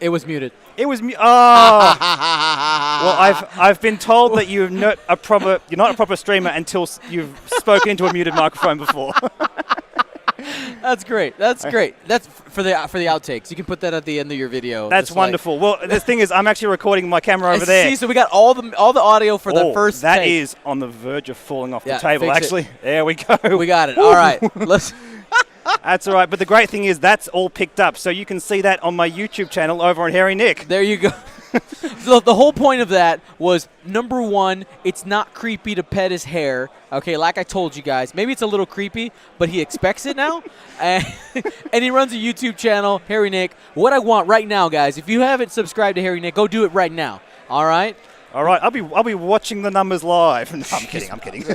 It was muted. It was oh. Well, I've been told that you're not a proper streamer until you've spoken into a muted microphone before. That's great. That's great. That's for the outtakes. You can put that at the end of your video. That's wonderful. Well, the thing is, I'm actually recording my camera over there. See, so we got all the audio for the first that take. is on the verge of falling off the table, actually. There we go. We got it. All right. Let's. That's all right. But the great thing is that's all picked up. So you can see that on my YouTube channel over on Hairy Nick. There you go. So the whole point of that was, number one, it's not creepy to pet his hair. Okay, like I told you guys. Maybe it's a little creepy, but he expects it now. And he runs a YouTube channel, Hairy Nick. What I want right now, guys, if you haven't subscribed to Hairy Nick, go do it right now. All right? All right. I'll be watching the numbers live. No, I'm kidding.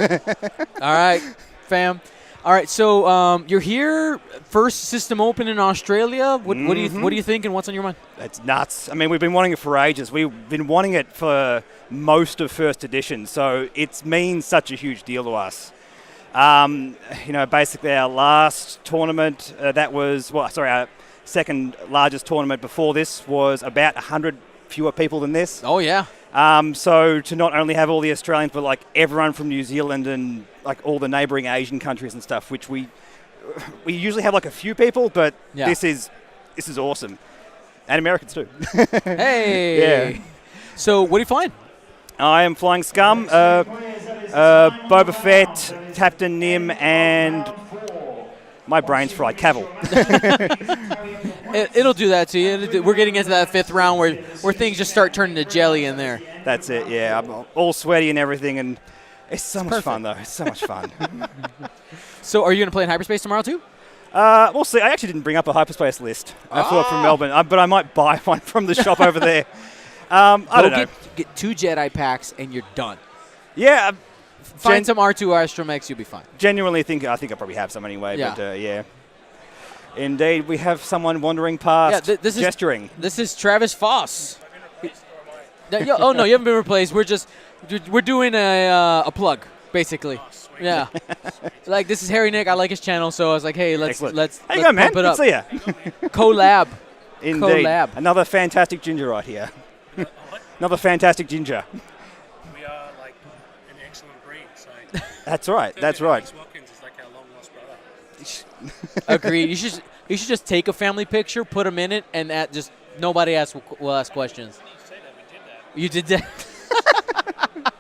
All right, fam. All right, so you're here, first system open in Australia. What do you think, and what's on your mind? It's nuts. I mean, we've been wanting it for ages. We've been wanting it for most of first edition, so it means such a huge deal to us. Basically our last tournament, our second largest tournament before this was about 100 fewer people than this. Oh, yeah. So to not only have all the Australians, but like everyone from New Zealand and like all the neighbouring Asian countries and stuff, which we usually have like a few people, but this is awesome, and Americans too. Hey. Yeah. So what are you flying? I am flying Scum, Boba Fett, Captain Nim, and my brain's fried, Cavill. It'll do that to you. We're getting into that fifth round where things just start turning to jelly in there. That's it, yeah. I'm all sweaty and everything, and it's so much fun, though. It's so much fun. So are you going to play in hyperspace tomorrow, too? We'll see. I actually didn't bring up a hyperspace list. I flew up from Melbourne, but I might buy one from the shop over there. I don't know. Get 2 Jedi packs, and you're done. Yeah. Find some R2 Astromechs, you'll be fine. Genuinely think I probably have some anyway, yeah. But yeah. Indeed, we have someone wandering past, gesturing. This is Travis Foss. Oh, no, you haven't been replaced. We're doing a plug, basically. Yeah. Like, this is Hairy Nick. I like his channel, so I was like, hey, let's How you let's going, man? pump it up. Good to see ya. Collab. Indeed. Collab. Another fantastic ginger right here. Another fantastic ginger. We are like an excellent breed. So that's right. That's right. Watkins is like our long lost brother. Agreed. You should just take a family picture, put them in it, and just nobody will ask questions. You did that.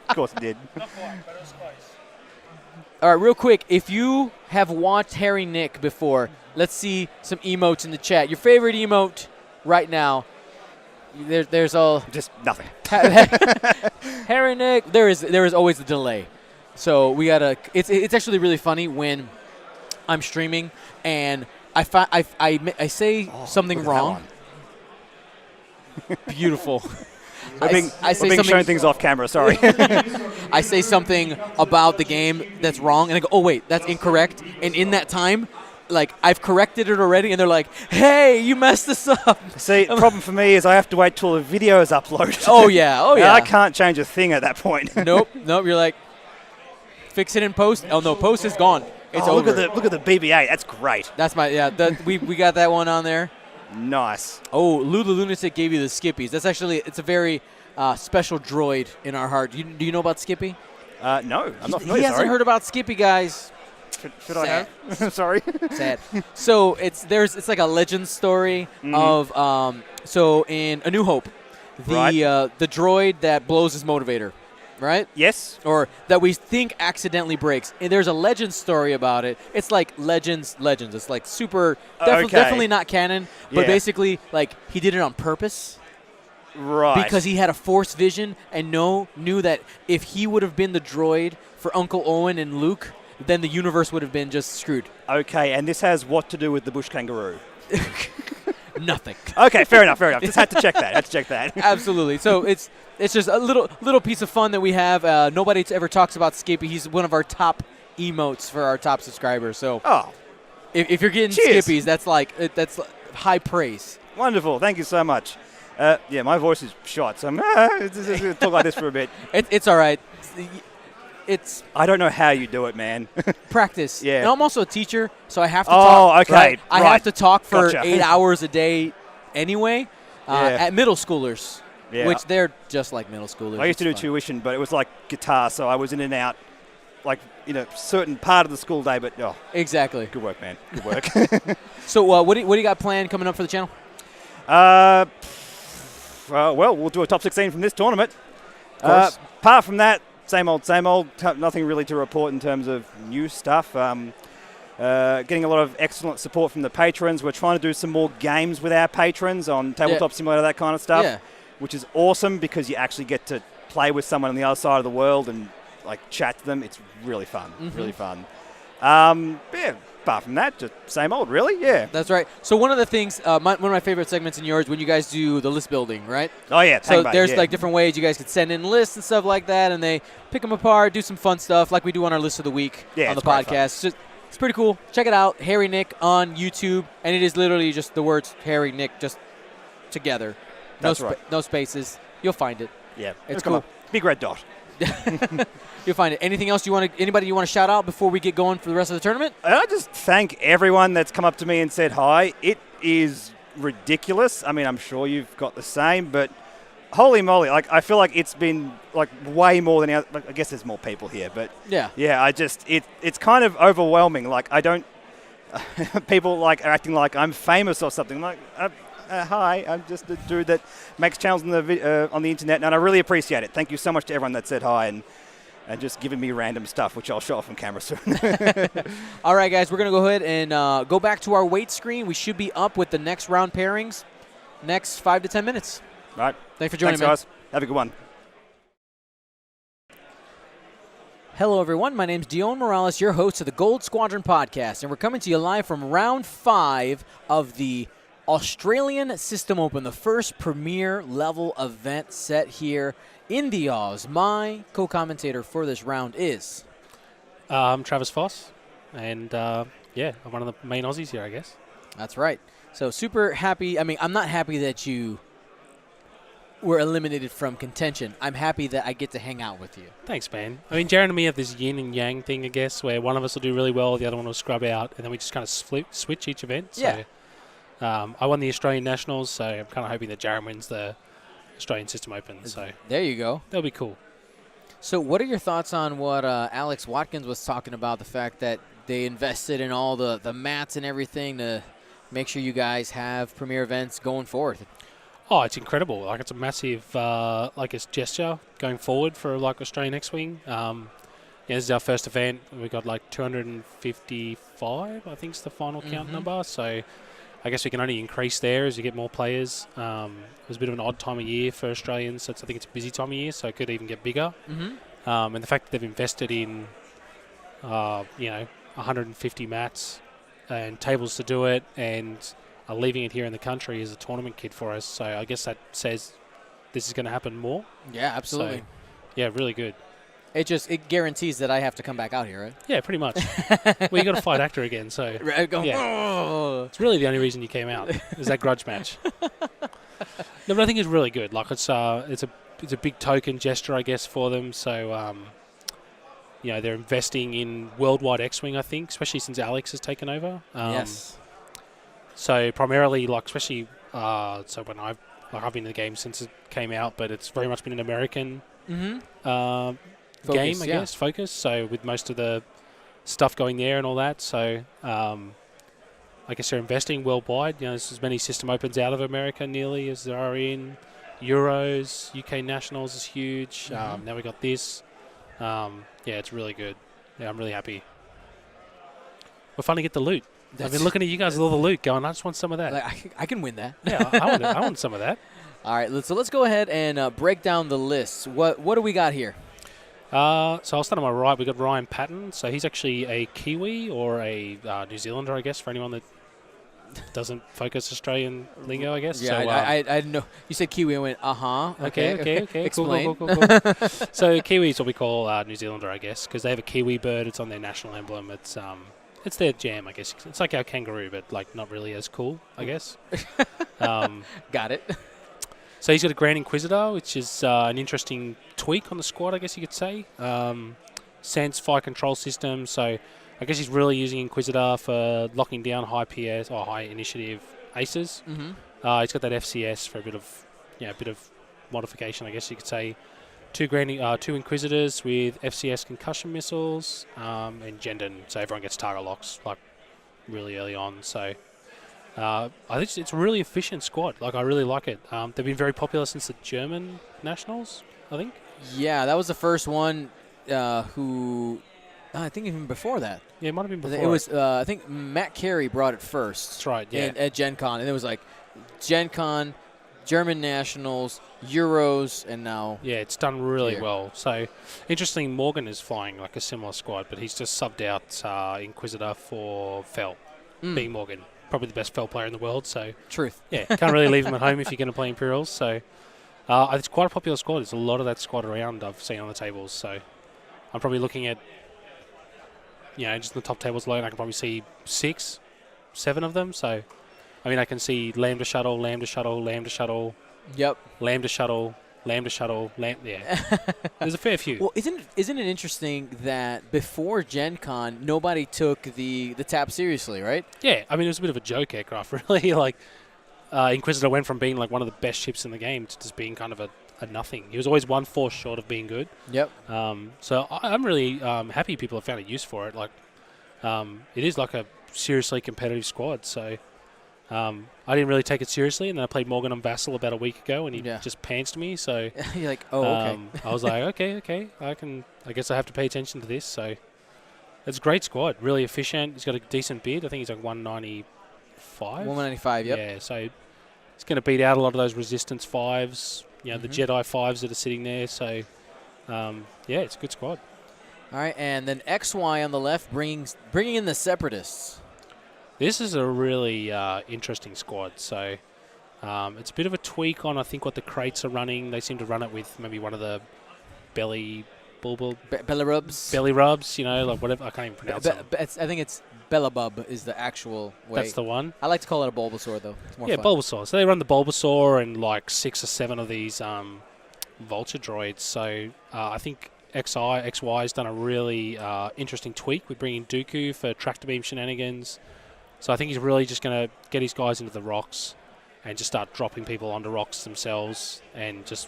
Of course I did. Not quite, but it was close. All right, real quick, if you have watched Hairy Nick before, let's see some emotes in the chat. Your favorite emote right now. There's all just nothing. Hairy Nick. There is always a delay, so we gotta. It's actually really funny when I'm streaming and I say something wrong. Beautiful. I say being shown things off camera. Sorry. I say something about the game that's wrong, and I go, "Oh wait, that's incorrect." And in that time, like, I've corrected it already, and they're like, "Hey, you messed this up." See, the problem for me is I have to wait till the video is uploaded. Oh yeah. I can't change a thing at that point. Nope. You're like, fix it in post. Oh no, post is gone. It's over. Look at the BB-8. That's great. That's we got that one on there. Nice. Oh, Lou the Lunatic gave you the Skippies. That's actually, it's a very special droid in our heart. Do you know about Skippy? No, I'm not familiar. He hasn't heard about Skippy, guys. Should I have? Sorry. Sad. So it's like a legend story of so in A New Hope, the droid that blows his motivator, right? Yes. Or that we think accidentally breaks. And there's a legend story about it. It's like legends. It's like super definitely not canon, but basically like he did it on purpose. Right. Because he had a force vision and knew that if he would have been the droid for Uncle Owen and Luke, then the universe would have been just screwed. Okay, and this has what to do with the bush kangaroo? Nothing. Okay, fair enough. Just had to check that. Absolutely. So it's just a little piece of fun that we have. Nobody ever talks about Skippy. He's one of our top emotes for our top subscribers. So if you're getting Skippies, that's high praise. Wonderful. Thank you so much. My voice is shot, so I'm going to talk like this for a bit. It's all right. I don't know how you do it, man. Practice. Yeah. And I'm also a teacher, so I have to talk. Oh, okay. Right? I have to talk for Gotcha. 8 hours a day anyway. at middle schoolers, which Yeah. they're just like middle schoolers. I used to do It's fun. tuition, but it was like guitar, so I was in and out, like, certain part of the school day, but, Exactly. good work, man. Good work. So what do you got planned coming up for the channel? Well, we'll do a top 16 from this tournament. Of course. Apart from that, same old, same old. Nothing really to report in terms of new stuff. Getting a lot of excellent support from the patrons. We're trying to do some more games with our patrons on Tabletop Simulator, that kind of stuff, which is awesome because you actually get to play with someone on the other side of the world and like chat to them. It's really fun, really fun. Apart from that, just same old, really, yeah. That's right. So one of the things, one of my favorite segments in yours, when you guys do the list building, right? Oh, yeah. So there's like different ways you guys could send in lists and stuff like that, and they pick them apart, do some fun stuff like we do on our list of the week on the podcast. It's pretty cool. Check it out, Harry Nick on YouTube, and it is literally just the words Harry Nick just together. That's right. No spaces. You'll find it. Yeah, it's cool. cool. Big red dot. You'll find it. Anything else anybody you want to shout out before we get going for the rest of the tournament? I just thank everyone that's come up to me and said hi. It is ridiculous. I mean, I'm sure you've got the same, but holy moly, like I feel like it's been like way more than I guess there's more people here, but yeah, it's kind of overwhelming. Like I don't people like are acting like I'm famous or something. Like hi, I'm just a dude that makes channels on the internet, and I really appreciate it. Thank you so much to everyone that said hi and just giving me random stuff, which I'll show off on camera soon. All right, guys, we're going to go ahead and go back to our weight screen. We should be up with the next round pairings next 5 to 10 minutes. All right. Thanks for joining me. Thanks, guys. Have a good one. Hello, everyone. My name's Dion Morales, your host of the Gold Squadron podcast, and we're coming to you live from round 5 of the Australian System Open, the first premier level event set here in the Oz. My co-commentator for this round is... I'm Travis Foss, and I'm one of the main Aussies here, I guess. That's right. So super happy. I mean, I'm not happy that you were eliminated from contention. I'm happy that I get to hang out with you. Thanks, man. I mean, Jaron and me have this yin and yang thing, I guess, where one of us will do really well, the other one will scrub out, and then we just kind of switch each event. So, I won the Australian Nationals, so I'm kind of hoping that Jaron wins the Australian System Open. So there you go. That'll be cool. So what are your thoughts on what Alex Watkins was talking about, the fact that they invested in all the mats and everything to make sure you guys have premier events going forth? Oh, it's incredible. Like, it's a massive, gesture going forward for, Australian X-Wing. This is our first event. We got, 255, I think is the final count number. So I guess we can only increase there as you get more players. It was a bit of an odd time of year for Australians. So I think it's a busy time of year, so it could even get bigger. And the fact that they've invested in, 150 mats and tables to do it, and are leaving it here in the country as a tournament kit for us. So I guess that says this is going to happen more. Yeah, absolutely. So, yeah, really good. It guarantees that I have to come back out here, right? Yeah, pretty much. Well, you got to fight Actor again, so it's really the only reason you came out is that grudge match. No, but I think it's really good. It's a big token gesture, I guess, for them. So they're investing in worldwide X-Wing, I think, especially since Alex has taken over. Yes. So primarily, especially when I've been in the game since it came out, but it's very much been an American game, I guess, focus. So with most of the stuff going there and all that, so I guess they're investing worldwide. There's as many system opens out of America nearly as there are in Euros. UK Nationals is huge. Now we got this. It's really good. Yeah, I'm really happy. We're finally get the loot. I've been looking at you guys with all the loot going, I just want some of that. I can win that. Yeah, I want some of that. All right, so let's go ahead and break down the lists. What do we got here? So I'll start on my right. We've got Ryan Paton. So he's actually a Kiwi or a New Zealander, I guess, for anyone that doesn't focus Australian lingo, I guess. Yeah, so, I didn't know. You said Kiwi. I went, Okay. Explain. Cool. So Kiwi is what we call New Zealander, I guess, because they have a Kiwi bird. It's on their national emblem. It's their jam, I guess. It's like our kangaroo, but not really as cool, I guess. Got it. So he's got a Grand Inquisitor, which is an interesting tweak on the squad, I guess you could say. Sense fire control system, so I guess he's really using Inquisitor for locking down high PS or high initiative aces. Mm-hmm. He's got that FCS for a bit of modification, I guess you could say. Two Inquisitors with FCS concussion missiles, and Jenden, so everyone gets target locks like really early on. So I think it's a really efficient squad. Like, I really like it. They've been very popular since the German nationals, I think. Yeah, that was the first one. I think even before that. Yeah, it might have been before. It was. I think Matt Carey brought it first. That's right. Yeah. At Gen Con, and it was like Gen Con, German nationals, Euros, and now. Yeah, it's done really here. well. So, interesting, Morgan is flying like a similar squad, but he's just subbed out Inquisitor for Fell, being Morgan. Probably the best Fell player in the world. So, Truth. Yeah, can't really leave him at home if you're going to play Imperials. So, it's quite a popular squad. There's a lot of that squad around I've seen on the tables. So, I'm probably looking at, just in the top tables alone, I can probably see 6, 7 of them. So, I mean, I can see Lambda Shuttle, Lambda Shuttle, Lambda Shuttle. Yep. Lambda Shuttle, Lambda Shuttle, yeah. There's a fair few. Well, isn't it interesting that before Gen Con, nobody took the TAP seriously, right? Yeah, I mean, it was a bit of a joke aircraft, really. Like, Inquisitor went from being like one of the best ships in the game to just being kind of a nothing. He was always one force short of being good. Yep. So I'm really happy people have found a use for it. Like, it is like a seriously competitive squad. So I didn't really take it seriously, and then I played Morgan on Vassal about a week ago, and he just pantsed me. So you're like, oh, okay. I was like, okay, I guess I have to pay attention to this. So it's a great squad, really efficient. He's got a decent bid. I think he's like 195. 195. Yep. Yeah, so he's going to beat out a lot of those Resistance 5s. The Jedi 5s that are sitting there. So it's a good squad. All right, and then XY on the left bringing in the Separatists. This is a really interesting squad. So it's a bit of a tweak on, I think, what the crates are running. They seem to run it with maybe one of the belly rubs, like whatever. I can't even pronounce it. I think it's Bellabub is the actual way. That's the one. I like to call it a Bulbasaur, though. It's more fun. Bulbasaur. So they run the Bulbasaur and like 6 or 7 of these Vulture droids. So I think XY has done a really interesting tweak with bringing Dooku for tractor beam shenanigans. So I think he's really just going to get his guys into the rocks and just start dropping people onto rocks themselves and just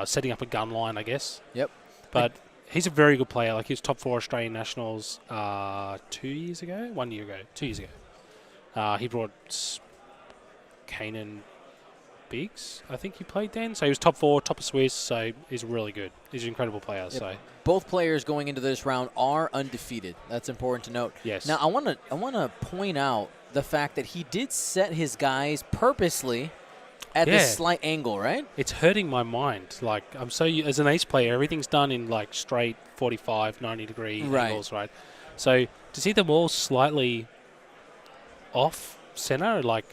setting up a gun line, I guess. Yep. But he's a very good player. Like, he was top 4 Australian nationals 2 years ago? 1 year ago. 2 years ago. He brought Kanan Biggs, I think he played then. So he was top 4, top of Swiss, so he's really good. He's an incredible player. Yep. So both players going into this round are undefeated. That's important to note. Yes. Now, I want to point out the fact that he did set his guys purposely at this slight angle, right? It's hurting my mind. Like, I'm so as an ace player, everything's done in like straight 45, 90 degree angles, right? So to see them all slightly off center, like,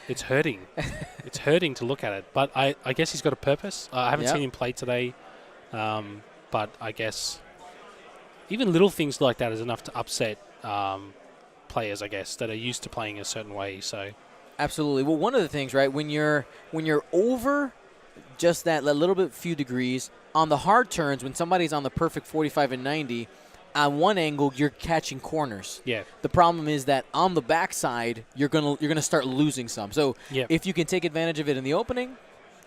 it's hurting. It's hurting to look at it. But I guess he's got a purpose. I haven't seen him play today. But I guess even little things like that is enough to upset players, I guess, that are used to playing a certain way. So absolutely. Well, one of the things, right, when you're over just that little bit few degrees on the hard turns, when somebody's on the perfect 45 and 90, on one angle you're catching corners. Yeah. The problem is that on the backside you're gonna start losing some. So if you can take advantage of it in the opening,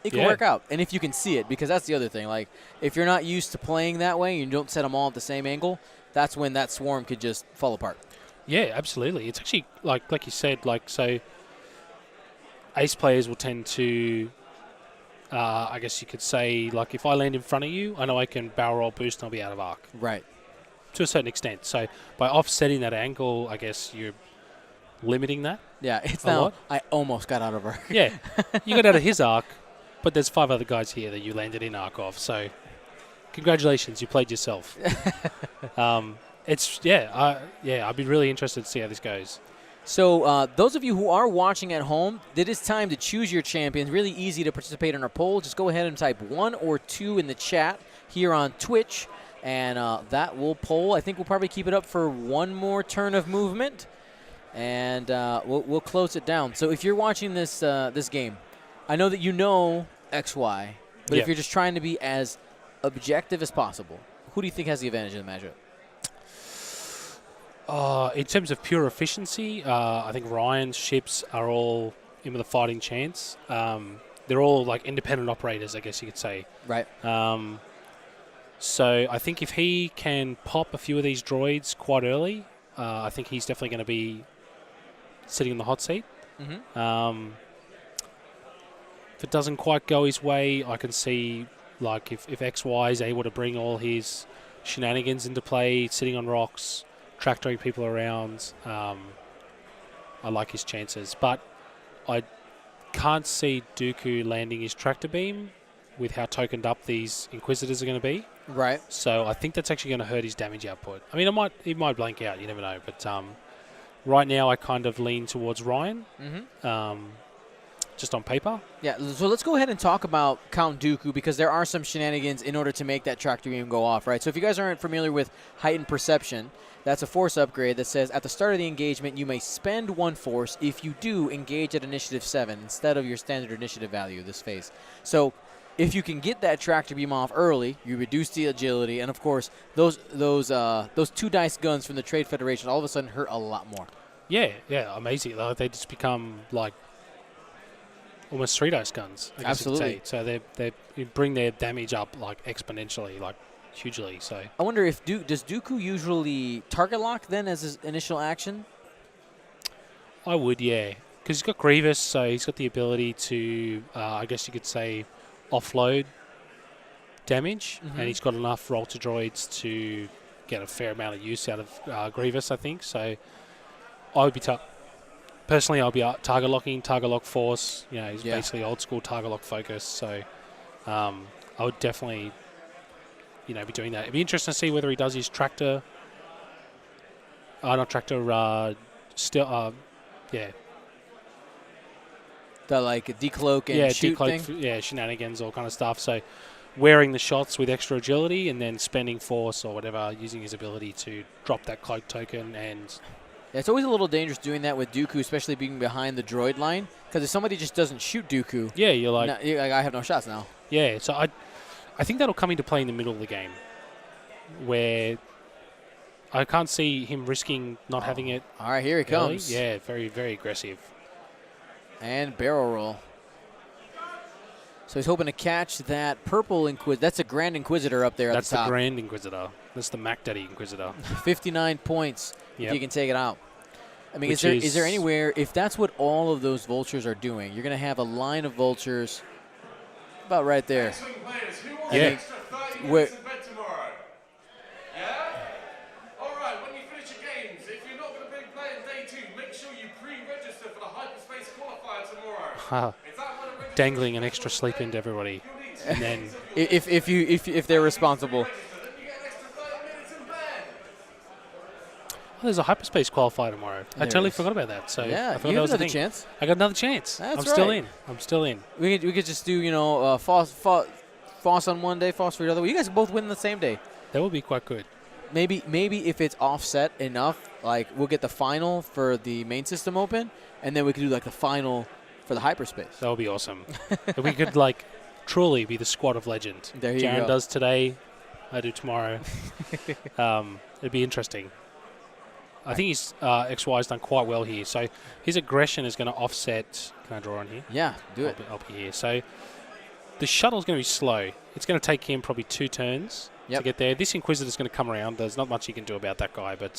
it can work out. And if you can see it, because that's the other thing. Like, if you're not used to playing that way and you don't set them all at the same angle, that's when that swarm could just fall apart. Yeah, absolutely. It's actually, like you said, like, so ace players will tend to, I guess you could say, like, if I land in front of you, I know I can barrel roll boost and I'll be out of arc. Right. To a certain extent. So by offsetting that angle, I guess you're limiting that. Yeah, it's now, I almost got out of arc. Yeah, you got out of his arc, but there's 5 other guys here that you landed in arc of. So congratulations, you played yourself. I'd be really interested to see how this goes. So those of you who are watching at home, it is time to choose your champions. Really easy to participate in our poll. Just go ahead and type 1 or 2 in the chat here on Twitch, and that will poll. I think we'll probably keep it up for one more turn of movement, and we'll close it down. So if you're watching this this game, I know that you know XY, but if you're just trying to be as objective as possible, who do you think has the advantage in the matchup? In terms of pure efficiency, I think Ryan's ships are all in with a fighting chance. They're all like independent operators, I guess you could say. Right. So I think if he can pop a few of these droids quite early, I think he's definitely going to be sitting in the hot seat. Mm-hmm. If it doesn't quite go his way, I can see like if XY is able to bring all his shenanigans into play, sitting on rocks, tractoring people around, I like his chances. But I can't see Dooku landing his tractor beam with how tokened up these Inquisitors are going to be. Right. So I think that's actually going to hurt his damage output. I mean, he might blank out. You never know. But right now, I kind of lean towards Ryan, just on paper. Yeah, so let's go ahead and talk about Count Dooku, because there are some shenanigans in order to make that tractor beam go off, right? So if you guys aren't familiar with Heightened Perception, that's a force upgrade that says at the start of the engagement, you may spend 1 force. If you do, engage at initiative 7 instead of your standard initiative value this phase. So if you can get that tractor beam off early, you reduce the agility, and of course, those 2 dice guns from the Trade Federation all of a sudden hurt a lot more. Yeah, amazing. Like, they just become like almost 3 dice guns. I guess Absolutely. you could say. So they bring their damage up like exponentially, like hugely. So I wonder if does Dooku usually target lock then as his initial action? I would, yeah, because he's got Grievous, so he's got the ability to, I guess you could say, offload damage, and he's got enough Rolter droids to get a fair amount of use out of Grievous, I think. So I would be personally, I'll be target locking, target lock force. You know, he's basically old school target lock focus. So I would definitely, be doing that. It'd be interesting to see whether he does his tractor. Not tractor. The like decloak and shoot thing? Shenanigans, all kind of stuff. So wearing the shots with extra agility and then spending force or whatever, using his ability to drop that cloak token. And it's always a little dangerous doing that with Dooku, especially being behind the droid line, because if somebody just doesn't shoot Dooku, you're like, I have no shots now. Yeah, so I think that'll come into play in the middle of the game, where I can't see him risking not having it. All right, here he comes. Yeah, very, very aggressive. And barrel roll. So he's hoping to catch that purple Inquisitor. That's a Grand Inquisitor up there at the top. That's the Grand Inquisitor. That's the Mac Daddy Inquisitor. 59 points if you can take it out. I mean, Which is there anywhere, if that's what all of those vultures are doing, you're going to have a line of vultures about right there. Yeah. Where, dangling an extra sleep into everybody, and then if they're responsible. There's a hyperspace qualifier tomorrow. I totally forgot about that. So yeah, I thought you that have was another chance. I got another chance. That's I'm still in. We could just do Foss on one day, Foss for the other. You guys both win the same day. That would be quite good. Maybe if it's offset enough, like we'll get the final for the main system open, and then we could do like the final for the hyperspace. That would be awesome. If we could like truly be the squad of legend. There you Jaren go. does today, I do tomorrow. It'd be interesting. I think his XY's done quite well here. So his aggression is going to offset. Can I draw on here? Yeah, do it. I'll be here. So the shuttle's going to be slow. It's going to take him probably 2 turns to get there. This Inquisitor's going to come around. There's not much you can do about that guy. But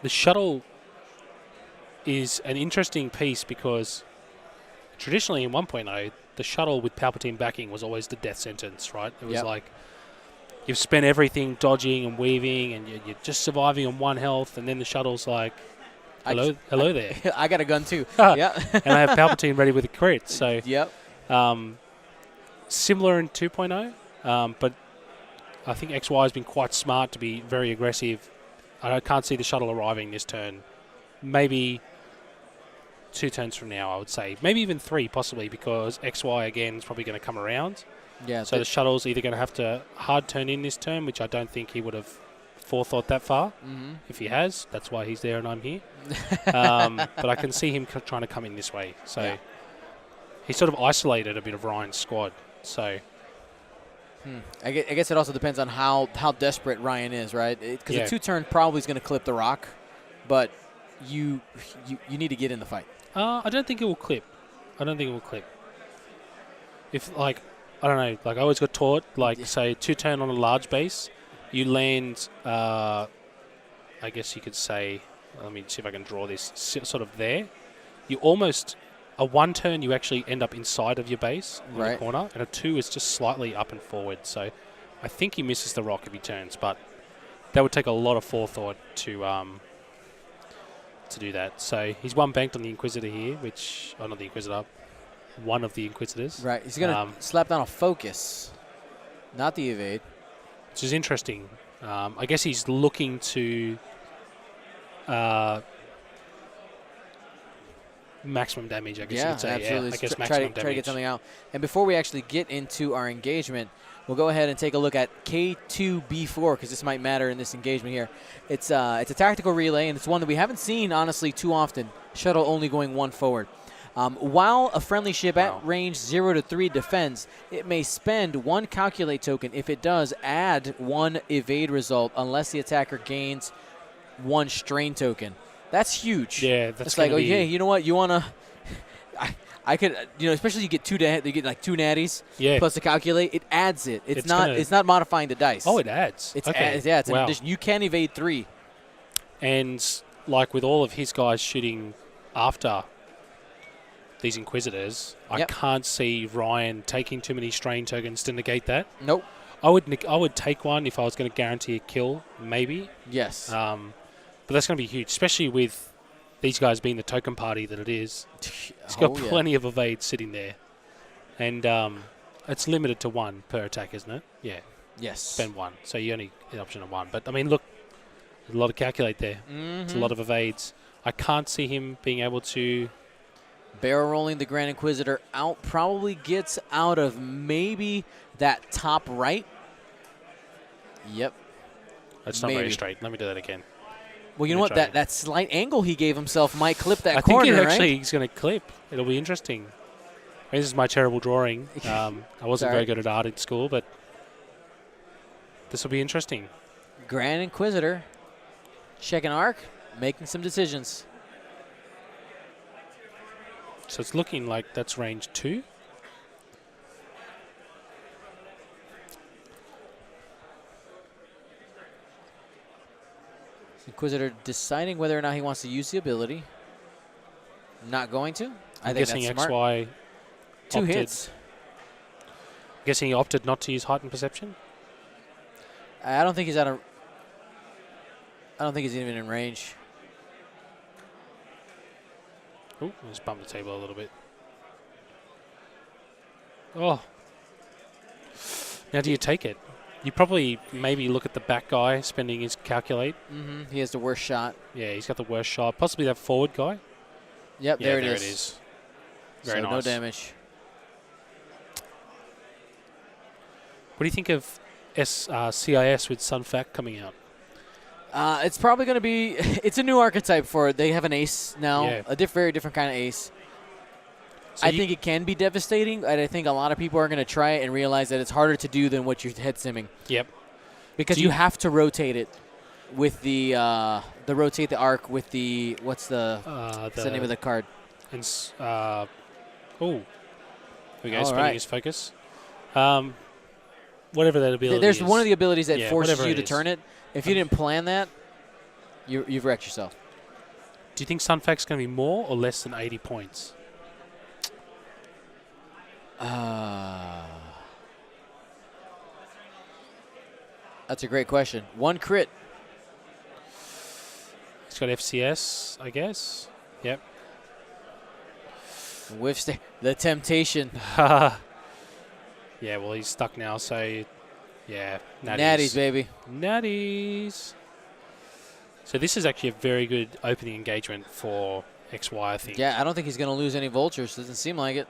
the shuttle is an interesting piece because traditionally in 1.0, the shuttle with Palpatine backing was always the death sentence, right? It was like you've spent everything dodging and weaving and you're just surviving on 1 health, and then the shuttle's like, hello there. I got a gun too. Yeah. And I have Palpatine ready with a crit. So similar in 2.0, but I think XY has been quite smart to be very aggressive. I can't see the shuttle arriving this turn. Maybe 2 turns from now, I would say. Maybe even 3, possibly, because XY, again, is probably going to come around. Yeah. So the shuttle's either going to have to hard turn in this turn, which I don't think he would have forethought that far. If he has, that's why he's there and I'm here. But I can see him trying to come in this way. So he sort of isolated a bit of Ryan's squad. So I guess it also depends on how desperate Ryan is, right? Because a 2-turn probably is going to clip the rock, but you need to get in the fight. I don't think it will clip. If, like, I don't know, like I always got taught, like, say, 2-turn on a large base, you land, I guess you could say, let me see if I can draw this, sort of there. You almost, a 1-turn, you actually end up inside of your base in the corner, and a 2 is just slightly up and forward. So I think he misses the rock if he turns, but that would take a lot of forethought to do that. So he's one banked on the Inquisitor here, which, not the Inquisitor, one of the Inquisitors. Right, he's going to slap down a focus, not the evade. Which is interesting. I guess he's looking to maximum damage, I guess you could say. Absolutely. Yeah, I guess try maximum to damage. get something out. And before we actually get into our engagement, we'll go ahead and take a look at K2B4 because this might matter in this engagement here. It's a tactical relay, and it's one that we haven't seen, honestly, too often. Shuttle only going 1 forward. While a friendly ship at range 0 to 3 defends, it may spend 1 calculate token. If it does, add 1 evade result unless the attacker gains 1 strain token. That's huge. Yeah, that's like, hey, you know what? You want to... I could, especially you get 2 like 2 natties plus the calculate. It adds it. It's not modifying the dice. Oh, it adds. It's okay. It's an addition. You can evade 3. And like with all of his guys shooting after these Inquisitors, I can't see Ryan taking too many strain tokens to negate that. Nope. I would take 1 if I was going to guarantee a kill, maybe. Yes. But that's going to be huge, especially with these guys being the token party that it is. He's got plenty of evades sitting there. And it's limited to 1 per attack, isn't it? Yeah. Yes. Spend 1. So you only get an option of 1. But, I mean, look, there's a lot of calculate there. Mm-hmm. It's a lot of evades. I can't see him being able to... Barrel rolling the Grand Inquisitor out. Probably gets out of maybe that top right. Yep. That's not very straight. Let me do that again. Well, you know what? That slight angle he gave himself might clip that corner, I think right? he's going to clip. It'll be interesting. This is my terrible drawing. I wasn't very good at art at school, but this will be interesting. Grand Inquisitor checking arc, making some decisions. So it's looking like that's range 2. Inquisitor deciding whether or not he wants to use the ability. Not going to. I'm guessing XY 2 hits. I'm guessing he opted not to use heightened perception. I don't think he's I don't think he's even in range. Oh, just bump the table a little bit. Oh. Now do you take it? You probably maybe look at the back guy spending his calculate. Mm-hmm. He has the worst shot. Yeah, he's got the worst shot. Possibly that forward guy. Yep, there it is. There it is. Very nice. No damage. What do you think of CIS with Sunfac coming out? It's probably going to be... It's a new archetype for it. They have an ace now, a very different kind of ace. So I think it can be devastating, and I think a lot of people are going to try it and realize that it's harder to do than what you're head simming. Yep. Because you have to rotate it with the rotate the arc with the... What's the name of the card? Oh. There we go, spinning his focus. Whatever that ability There's is. one of the abilities that forces you to turn it. If you didn't plan that, you've wrecked yourself. Do you think Sunfac's going to be more or less than 80 points? That's a great question. 1 crit. He's got FCS, I guess. Yep. The temptation. Yeah, well, he's stuck now, so yeah. Natties, baby. Natties. So this is actually a very good opening engagement for XY, I think. Yeah, I don't think he's going to lose any vultures. Doesn't seem like it.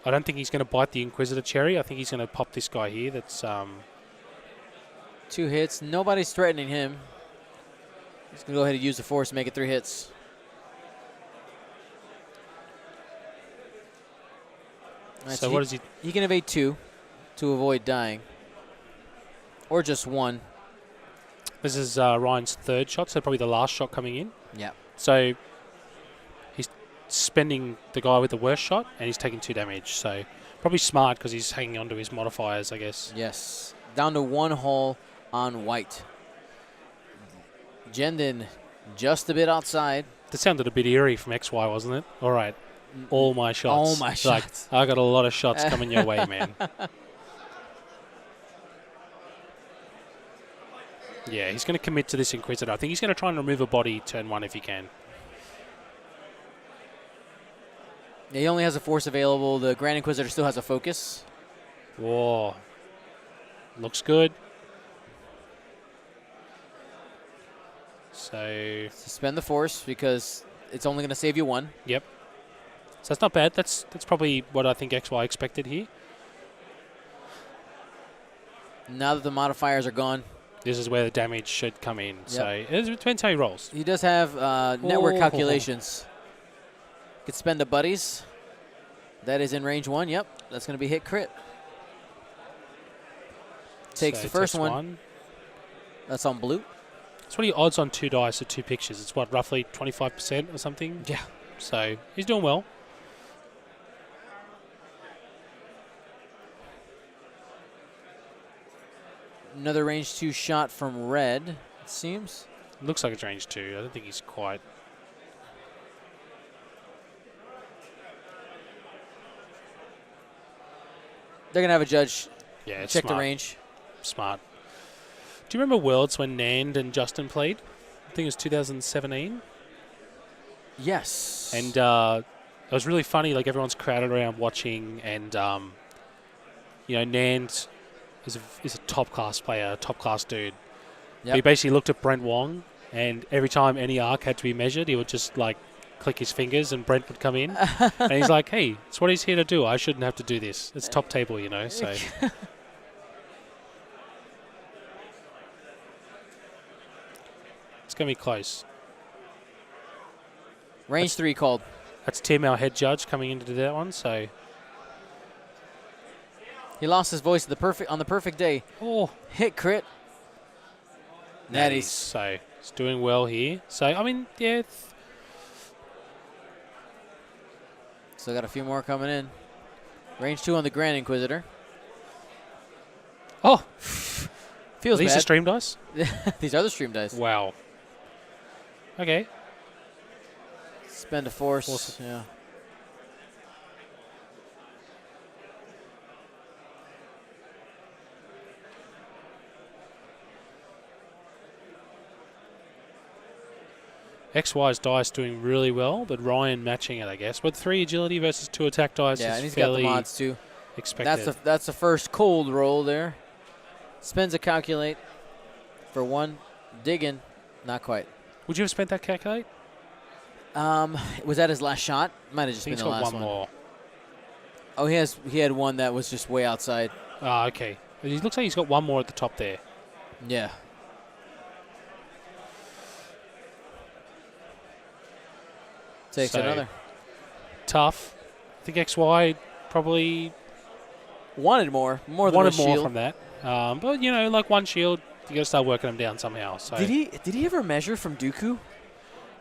I don't think he's going to bite the Inquisitor cherry. I think he's going to pop this guy here. That's 2 hits. Nobody's threatening him. He's going to go ahead and use the force and make it 3 hits. So what is he? He can evade 2 to avoid dying. Or just one. This is Ryan's third shot, so probably the last shot coming in. Yeah. So he's spending the guy with the worst shot, and he's taking 2 damage. So probably smart because he's hanging on to his modifiers, I guess. Yes. Down to 1 hull on white. Jendon just a bit outside. That sounded a bit eerie from XY, wasn't it? All right. All my shots. All my shots. I got a lot of shots coming your way, man. Yeah, he's going to commit to this Inquisitor. I think he's going to try and remove a body turn 1 if he can. Yeah, he only has a force available. The Grand Inquisitor still has a focus. Whoa. Looks good. So Suspend the force because it's only going to save you 1. Yep. So that's not bad. That's probably what I think XY expected here. Now that the modifiers are gone. This is where the damage should come in. Yep. So it depends how he rolls. He does have network calculations. Could spend a buddies. That is in range 1. Yep. That's going to be hit crit. Takes the first one. That's on blue. It's what he odds on 2 dice or 2 pictures. It's what, roughly 25% or something? Yeah. So he's doing well. Another range 2 shot from red, it seems. Looks like it's range 2. I don't think he's quite. They're going to have a judge check smart. the range. Smart. Do you remember Worlds when Nand and Justin played? I think it was 2017. Yes. And it was really funny. Like, everyone's crowded around watching, and Nand is a top-class player, top-class dude. Yep. He basically looked at Brent Wong, and every time any arc had to be measured, he would just, like, click his fingers, and Brent would come in. And he's like, hey, it's what he's here to do. I shouldn't have to do this. It's top table, so... It's going to be close. Range 3 called. That's Tim, our head judge, coming into that one, so... He lost his voice on the perfect day. Oh. Hit crit. Natties. So, he's doing well here. So, I mean, yeah. Still got a few more coming in. Range 2 on the Grand Inquisitor. Oh. Feels These bad. are stream dice? These are the stream dice. Wow. Okay. Spend a force. Yeah. XY's dice doing really well, but Ryan matching it, I guess. With 3 agility versus 2 attack dice yeah, is and he's fairly got the mods too. Expected. That's the first cold roll there. Spends a calculate for 1. Digging. Not quite. Would you have spent that calculate? Was that his last shot? Might have just been the last one. More. Oh, he had one that was just way outside. Ah, okay. It looks like he's got 1 more at the top there. Yeah. Takes another. Tough. I think XY probably wanted more than wanted more shield. from that. But like 1 shield, you got to start working them down somehow. So did he ever measure from Dooku?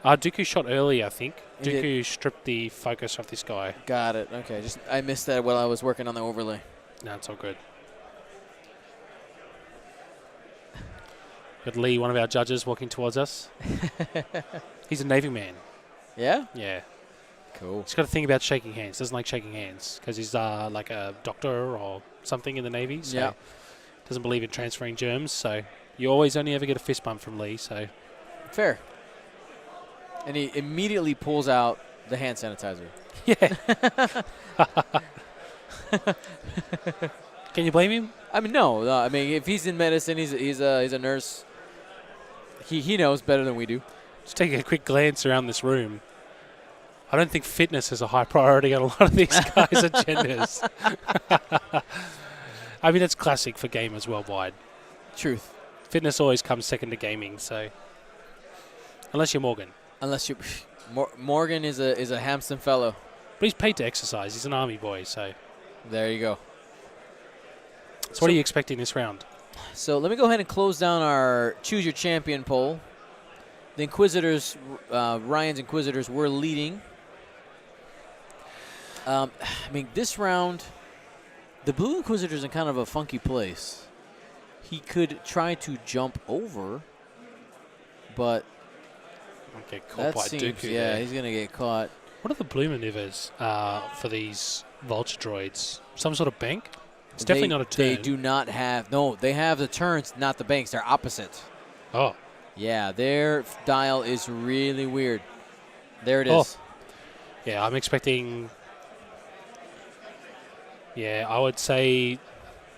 Dooku shot early, I think. He Dooku did. stripped the focus off this guy. Got it. Okay, I missed that while I was working on the overlay. No, it's all good. Got Lee, one of our judges, walking towards us. He's a Navy man. Yeah? Yeah. Cool. He's got a thing about shaking hands. Doesn't like shaking hands because he's like a doctor or something in the Navy. So yeah. Doesn't believe in transferring germs. So you always only ever get a fist bump from Lee. So fair. And he immediately pulls out the hand sanitizer. Yeah. Can you blame him? I mean, no. I mean, if he's in medicine, he's a nurse. He knows better than we do. Just taking a quick glance around this room. I don't think fitness is a high priority on a lot of these guys' agendas. I mean, that's classic for gamers worldwide. Truth. Fitness always comes second to gaming, so unless you're Morgan. Unless you, Morgan is a Hampton fellow. But he's paid to exercise. He's an army boy, so there you go. So what are you expecting this round? So let me go ahead and close down our Choose Your Champion poll. The Inquisitors, Ryan's Inquisitors were leading. I mean, this round, the Blue Inquisitor's in kind of a funky place. He could try to jump over, but get caught by seems, Dooku. yeah, there. he's going to get caught. What are the blue maneuvers for these vulture droids? Some sort of bank? It's definitely not a turn. They do not have, no, they have the turns, not the banks. They're opposite. Oh. Yeah, their dial is really weird. There it is. Oh. Yeah, I'm expecting, I would say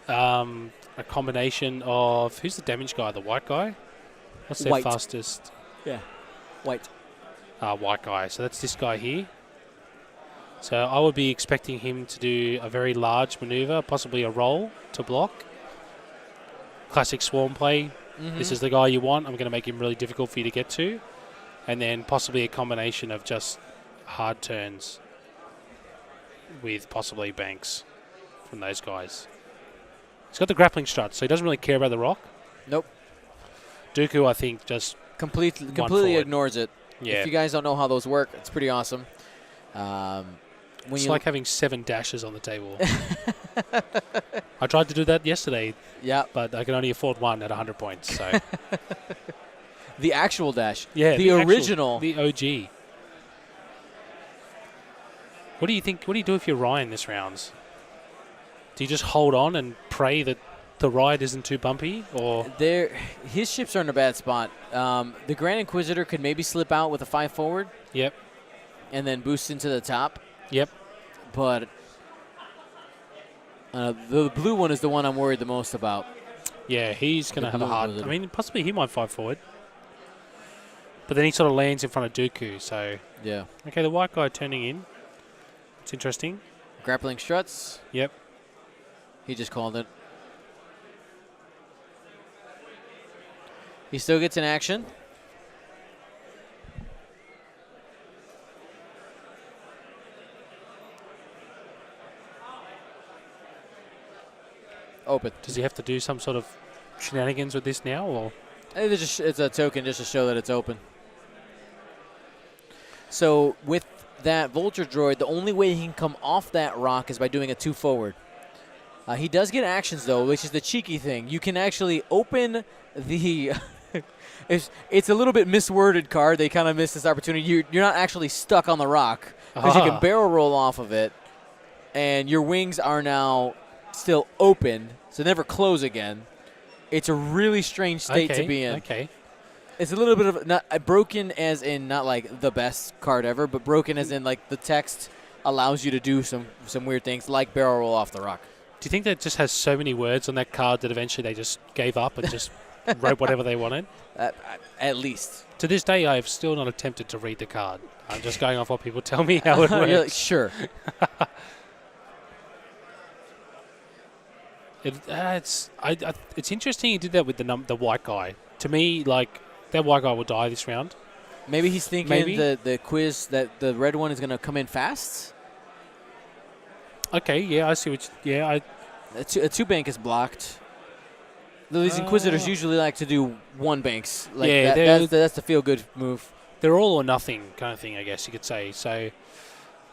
a combination of, who's the damage guy, the white guy? What's their White. fastest? Yeah, white. White guy. So that's this guy here. So I would be expecting him to do a very large maneuver, possibly a roll to block. Classic swarm play. Mm-hmm. This is the guy you want. I'm going to make him really difficult for you to get to. And then possibly a combination of just hard turns with possibly banks from those guys. He's got the grappling strut, so he doesn't really care about the rock. Nope. Dooku, I think, just completely forward. ignores it. Yeah. If you guys don't know how those work, it's pretty awesome. It's like having 7 dashes on the table. I tried to do that yesterday. Yeah. But I can only afford 1 at 100 points. So the actual dash. Yeah. The original. The OG. What do you think? What do you do if you're Ryan this round? Do you just hold on and pray that the ride isn't too bumpy, or his ships are in a bad spot. The Grand Inquisitor could maybe slip out with a 5 forward. Yep. And then boost into the top. Yep. But the blue one is the one I'm worried the most about. Yeah, he's going to have a hard. Inquisitor. I mean, possibly he might 5 forward. But then he sort of lands in front of Dooku. So yeah. Okay, the white guy turning in. It's interesting. Grappling struts. Yep. He just called it. He still gets in action. Open. Does he have to do some sort of shenanigans with this now, or? It's a token just to show that it's open. So with that Vulture droid, the only way he can come off that rock is by doing a 2 forward. He does get actions, though, which is the cheeky thing. You can actually open the... it's a little bit misworded card. They kind of missed this opportunity. You're not actually stuck on the rock because you can barrel roll off of it, and your wings are now still open, so never close again. It's a really strange state to be in. Okay. It's a little bit of not broken, as in not like the best card ever, but broken as in like the text allows you to do some weird things like barrel roll off the rock. Do you think that just has so many words on that card that eventually they just gave up and just wrote whatever they wanted? At least. To this day, I have still not attempted to read the card. I'm just going off what people tell me how it works. You're like, sure. It's interesting he did that with the white guy. To me, like, that white guy will die this round. Maybe he's thinking the quiz that the red one is going to come in fast. Okay, yeah, I see what A 2 bank is blocked. These Inquisitors usually like to do 1 banks. Like that's the feel-good move. They're all or nothing kind of thing, I guess you could say. So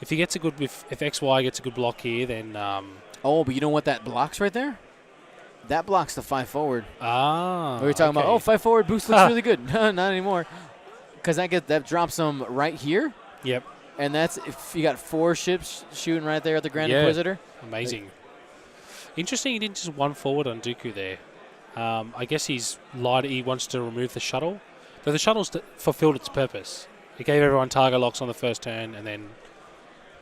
if he gets if XY gets a good block here, then... Oh, but you know what that blocks right there? That blocks the 5 forward. Ah. We were talking about, 5 forward boost looks really good. Not anymore. Because that drops them right here. Yep. And that's if you got 4 ships shooting right there at the Grand Inquisitor. Amazing. Interesting he didn't just 1 forward on Dooku there. I guess he wants to remove the shuttle. But the shuttle's fulfilled its purpose. It gave everyone target locks on the first turn, and then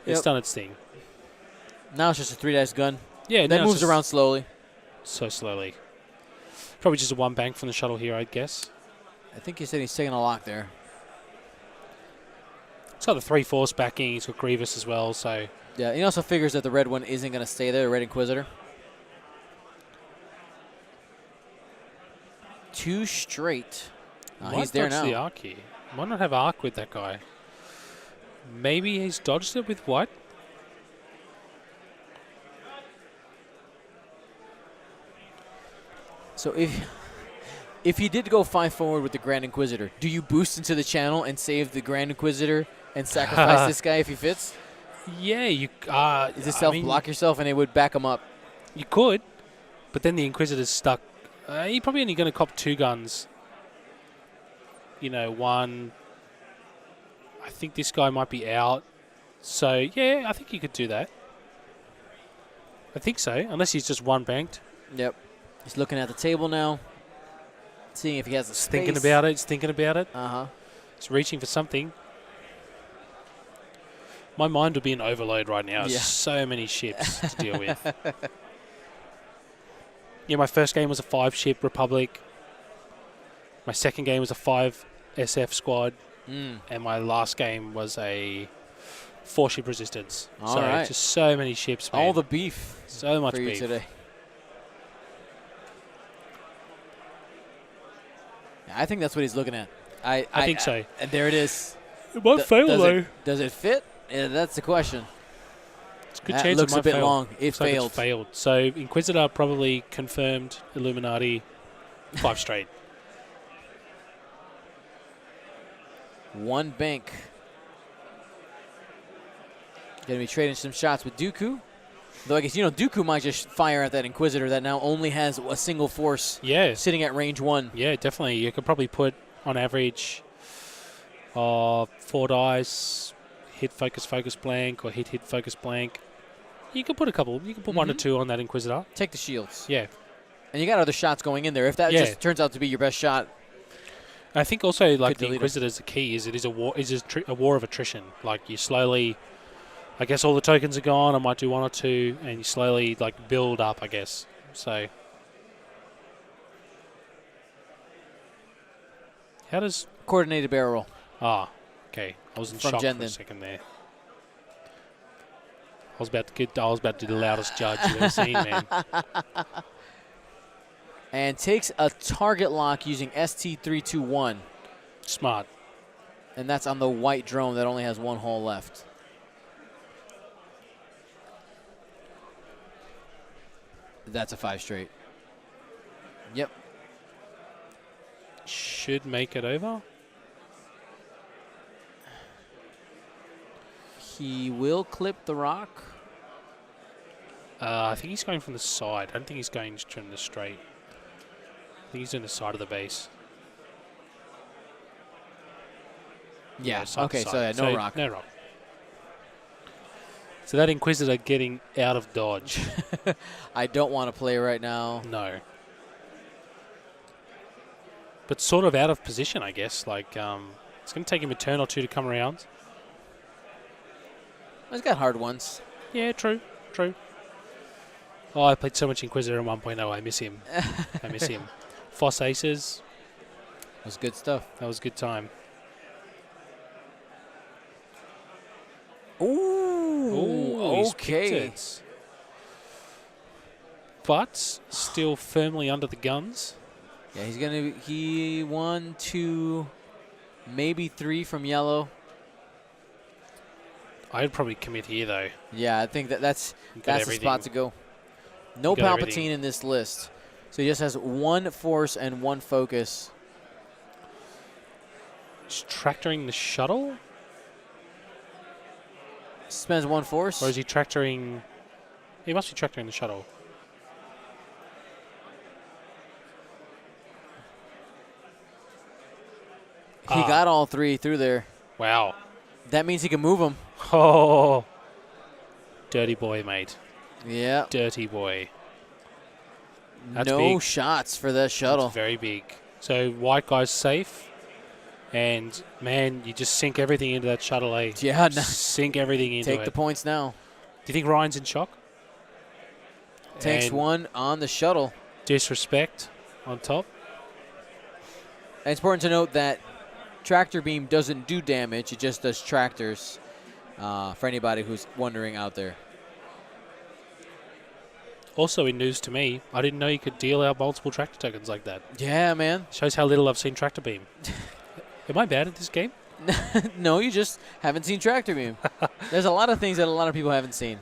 it's done its thing. Now it's just a 3-dice gun. Yeah, that moves around slowly. So slowly. Probably just a 1 bank from the shuttle here, I guess. I think he said he's taking a lock there. It's got the 3 force backing. He's got Grievous as well, so... Yeah, he also figures that the red one isn't going to stay there, the Red Inquisitor. 2 straight. He's there now. The arc here. Might not have arc with that guy. Maybe he's dodged it with what? So if he did go 5 forward with the Grand Inquisitor, do you boost into the channel and save the Grand Inquisitor and sacrifice this guy if he fits? Yeah, you. Is it self-block yourself and it would back him up? You could, but then the Inquisitor's stuck. You're probably only going to cop 2 guns. You know, one. I think this guy might be out. So, yeah, I think you could do that. I think so, unless he's just one banked. Yep. He's looking at the table now, seeing if he has the space. Thinking about it. He's thinking about it. Uh-huh. He's reaching for something. My mind would be in overload right now. Yeah. So many ships to deal with. Yeah, my first game was a 5-ship Republic. My second game was a 5 SF squad. And my last game was a 4-ship Resistance. All right. Just so many ships, man. All the beef. So much for you beef today. I think that's what he's looking at. I think so. There it is. It might fail, though. Does it fit? Yeah, that's the question. It's a good that chance looks it might a bit fail. long. It Looks like failed. it's failed. So Inquisitor probably confirmed Illuminati 5 straight. 1 bank. Going to be trading some shots with Dooku. Though I guess, Dooku might just fire at that Inquisitor that now only has a single force sitting at range 1. Yeah, definitely. You could probably put, on average, 4 dice, hit, focus, blank, or hit, focus, blank. You could put a couple. You could put 1 or 2 on that Inquisitor. Take the shields. Yeah. And you got other shots going in there. If that just turns out to be your best shot. I think also, like, the Inquisitor's the key is it is a war. Is a war of attrition. Like, you slowly, I guess all the tokens are gone. I might do 1 or 2, and you slowly, like, build up, I guess. So, how does Coordinated barrel roll. Ah, okay. I was in From shock for Jendon. a second there. I was about to do the loudest judge you've ever seen, man. And takes a target lock using ST321. Smart. And that's on the white drone that only has 1 hole left. That's a 5 straight. Yep. Should make it over. He will clip the rock. I think he's going from the side. I don't think he's going from the straight. I think he's on the side of the base. Yeah, side to okay, side. so yeah, no rock. No rock. So that Inquisitor getting out of dodge. I don't want to play right now. No. But sort of out of position, I guess. Like, it's going to take him a turn or 2 to come around. He's got hard ones. Yeah, true. Oh, I played so much Inquisitor in 1.0. I miss him. Foss Aces. That was good stuff. That was a good time. Ooh, he's picked okay. it. But still firmly under the guns. Yeah, he's going to 1, 2, maybe 3 from yellow. I'd probably commit here, though. Yeah, I think that's the spot to go. No Got Palpatine everything. in this list. So he just has 1 force and 1 focus. He's tractoring the shuttle? Spends 1 force. Or is he tractoring... He must be tractoring the shuttle. He got all 3 through there. Wow. That means he can move them. Oh. Dirty boy, mate. Yeah. Dirty boy. That's no big. shots for that shuttle. That's very big. So white guy's safe. And, man, you just sink everything into that shuttle, eh? Yeah. No. Sink everything into it. Take the points now. Do you think Ryan's in shock? Takes And 1 on the shuttle. disrespect on top. And it's important to note that tractor beam doesn't do damage. It just does tractors for anybody who's wondering out there. Also in news to me, I didn't know you could deal out multiple tractor tokens like that. Yeah, man. Shows how little I've seen tractor beam. Am I bad at this game? No, you just haven't seen tractor beam. There's a lot of things that a lot of people haven't seen.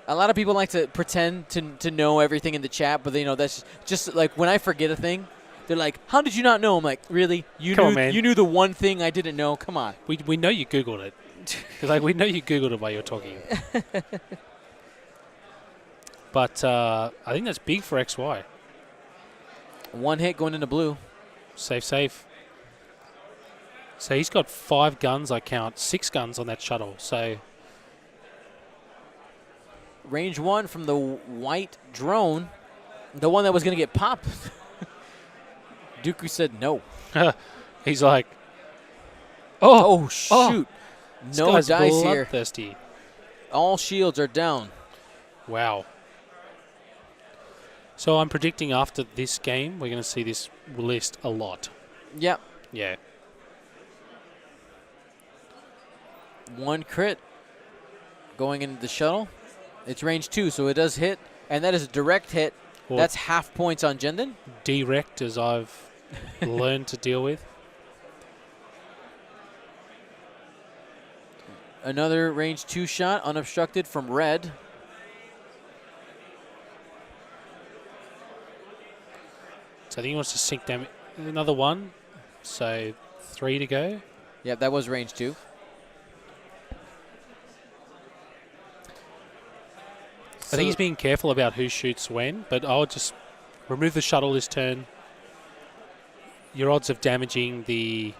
A lot of people like to pretend to know everything in the chat, but that's just like when I forget a thing, they're like, "How did you not know?" I'm like, "Really? You knew the one thing I didn't know? Come on." We know you Googled it. Because we know you Googled it while you're talking. But I think that's big for XY. One hit going into blue. Safe. So he's got 5 guns, I count. 6 guns on that shuttle. So range 1 from the white drone. The one that was going to get popped. Dooku said no. He's like, oh shoot. No this guy's dice here. Bloodthirsty. All shields are down. Wow. So I'm predicting after this game, we're going to see this list a lot. Yep. Yeah. 1 crit going into the shuttle. It's range 2, so it does hit, and that is a direct hit. Well, that's half points on Jendon. Direct, as I've learned to deal with. Another range 2 shot, unobstructed from red. So I think he wants to sink them. Another one. So 3 to go. Yep, that was range 2. I think he's being careful about who shoots when, but I'll just remove the shuttle this turn. Your odds of damaging the...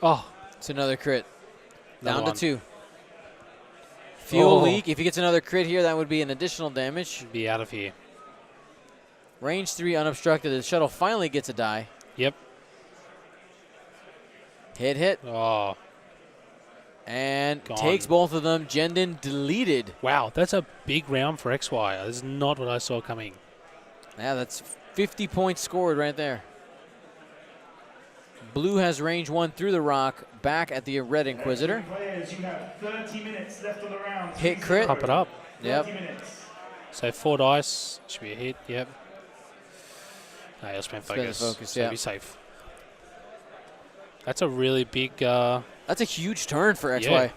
Oh. It's another crit. Down One. to 2. Fuel leak. If he gets another crit here, that would be an additional damage. Be out of here. Range 3 unobstructed. The shuttle finally gets a die. Yep. Hit. Oh. And Gone. takes both of them. Jendon deleted. Wow, that's a big round for XY. This is not what I saw coming. Yeah, that's 50 points scored right there. Blue has range 1 through the rock. Back at the Red Inquisitor. Players, you have 30 minutes left on the round. Hit crit. Pump it up. Yep. So 4 dice. Should be a hit. Yep. No, he'll spend focus. So yeah. be safe. That's a really big... That's a huge turn for XY. Yeah.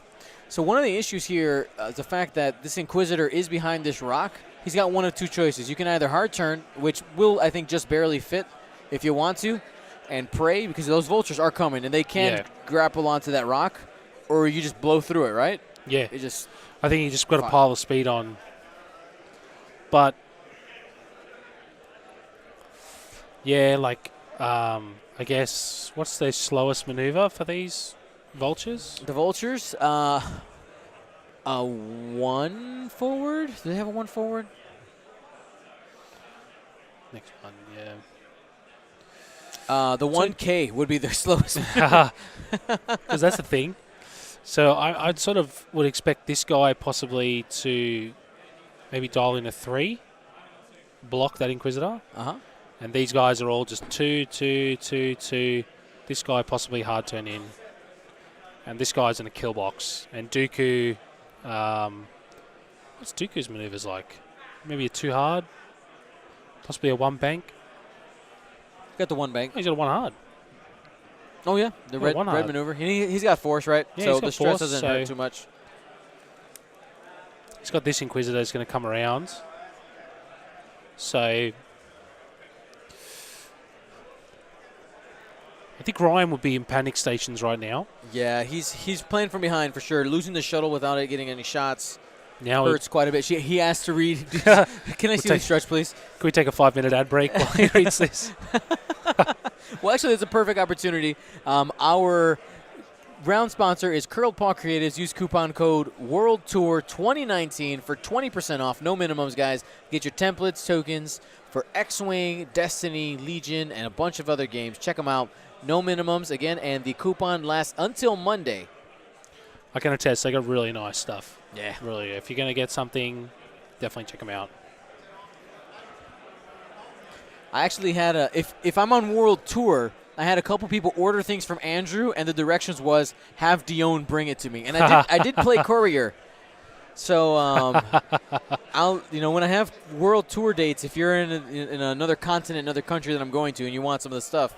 So one of the issues here is the fact that this Inquisitor is behind this rock. He's got one of 2 choices. You can either hard turn, which will, I think, just barely fit if you want to, and pray because those vultures are coming and they can grapple onto that rock, or you just blow through it, right? Yeah. It just... I think you just got a pile of speed on. But, yeah, like, I guess, what's the slowest maneuver for these vultures? The vultures, 1 forward. Do they have a 1 forward? Next one, yeah. The 1K would be the slowest. Because that's the thing. So I'd sort of would expect this guy possibly to maybe dial in a 3, block that Inquisitor. Uh-huh. And these guys are all just 2, 2, 2, 2. This guy possibly hard turn in. And this guy's in a kill box. And Dooku, what's Dooku's maneuvers like? Maybe a 2 hard, possibly a 1 bank. Got the 1 bank. Oh, he's got a 1 hard. Oh, yeah. The red maneuver. He's got force, right? Yeah, so the stress doesn't hurt too much. He's got this Inquisitor that's going to come around. So I think Ryan would be in panic stations right now. Yeah, he's playing from behind for sure. Losing the shuttle without it getting any shots now hurts quite a bit. He asked to read. Can I see the stretch, please? Can we take a 5-minute ad break while he reads this? Well, actually, it's a perfect opportunity. Our round sponsor is Curled Paw Creatives. Use coupon code WORLDTOUR2019 for 20% off. No minimums, guys. Get your templates, tokens for X-Wing, Destiny, Legion, and a bunch of other games. Check them out. No minimums, again, and the coupon lasts until Monday. I can attest, they got really nice stuff. Yeah. Really, if you're going to get something, definitely check them out. I actually had if I'm on World Tour, I had a couple people order things from Andrew, and the directions was have Dion bring it to me. And I did play courier. So I'll when I have World Tour dates, if you're in another continent, another country that I'm going to, and you want some of the stuff,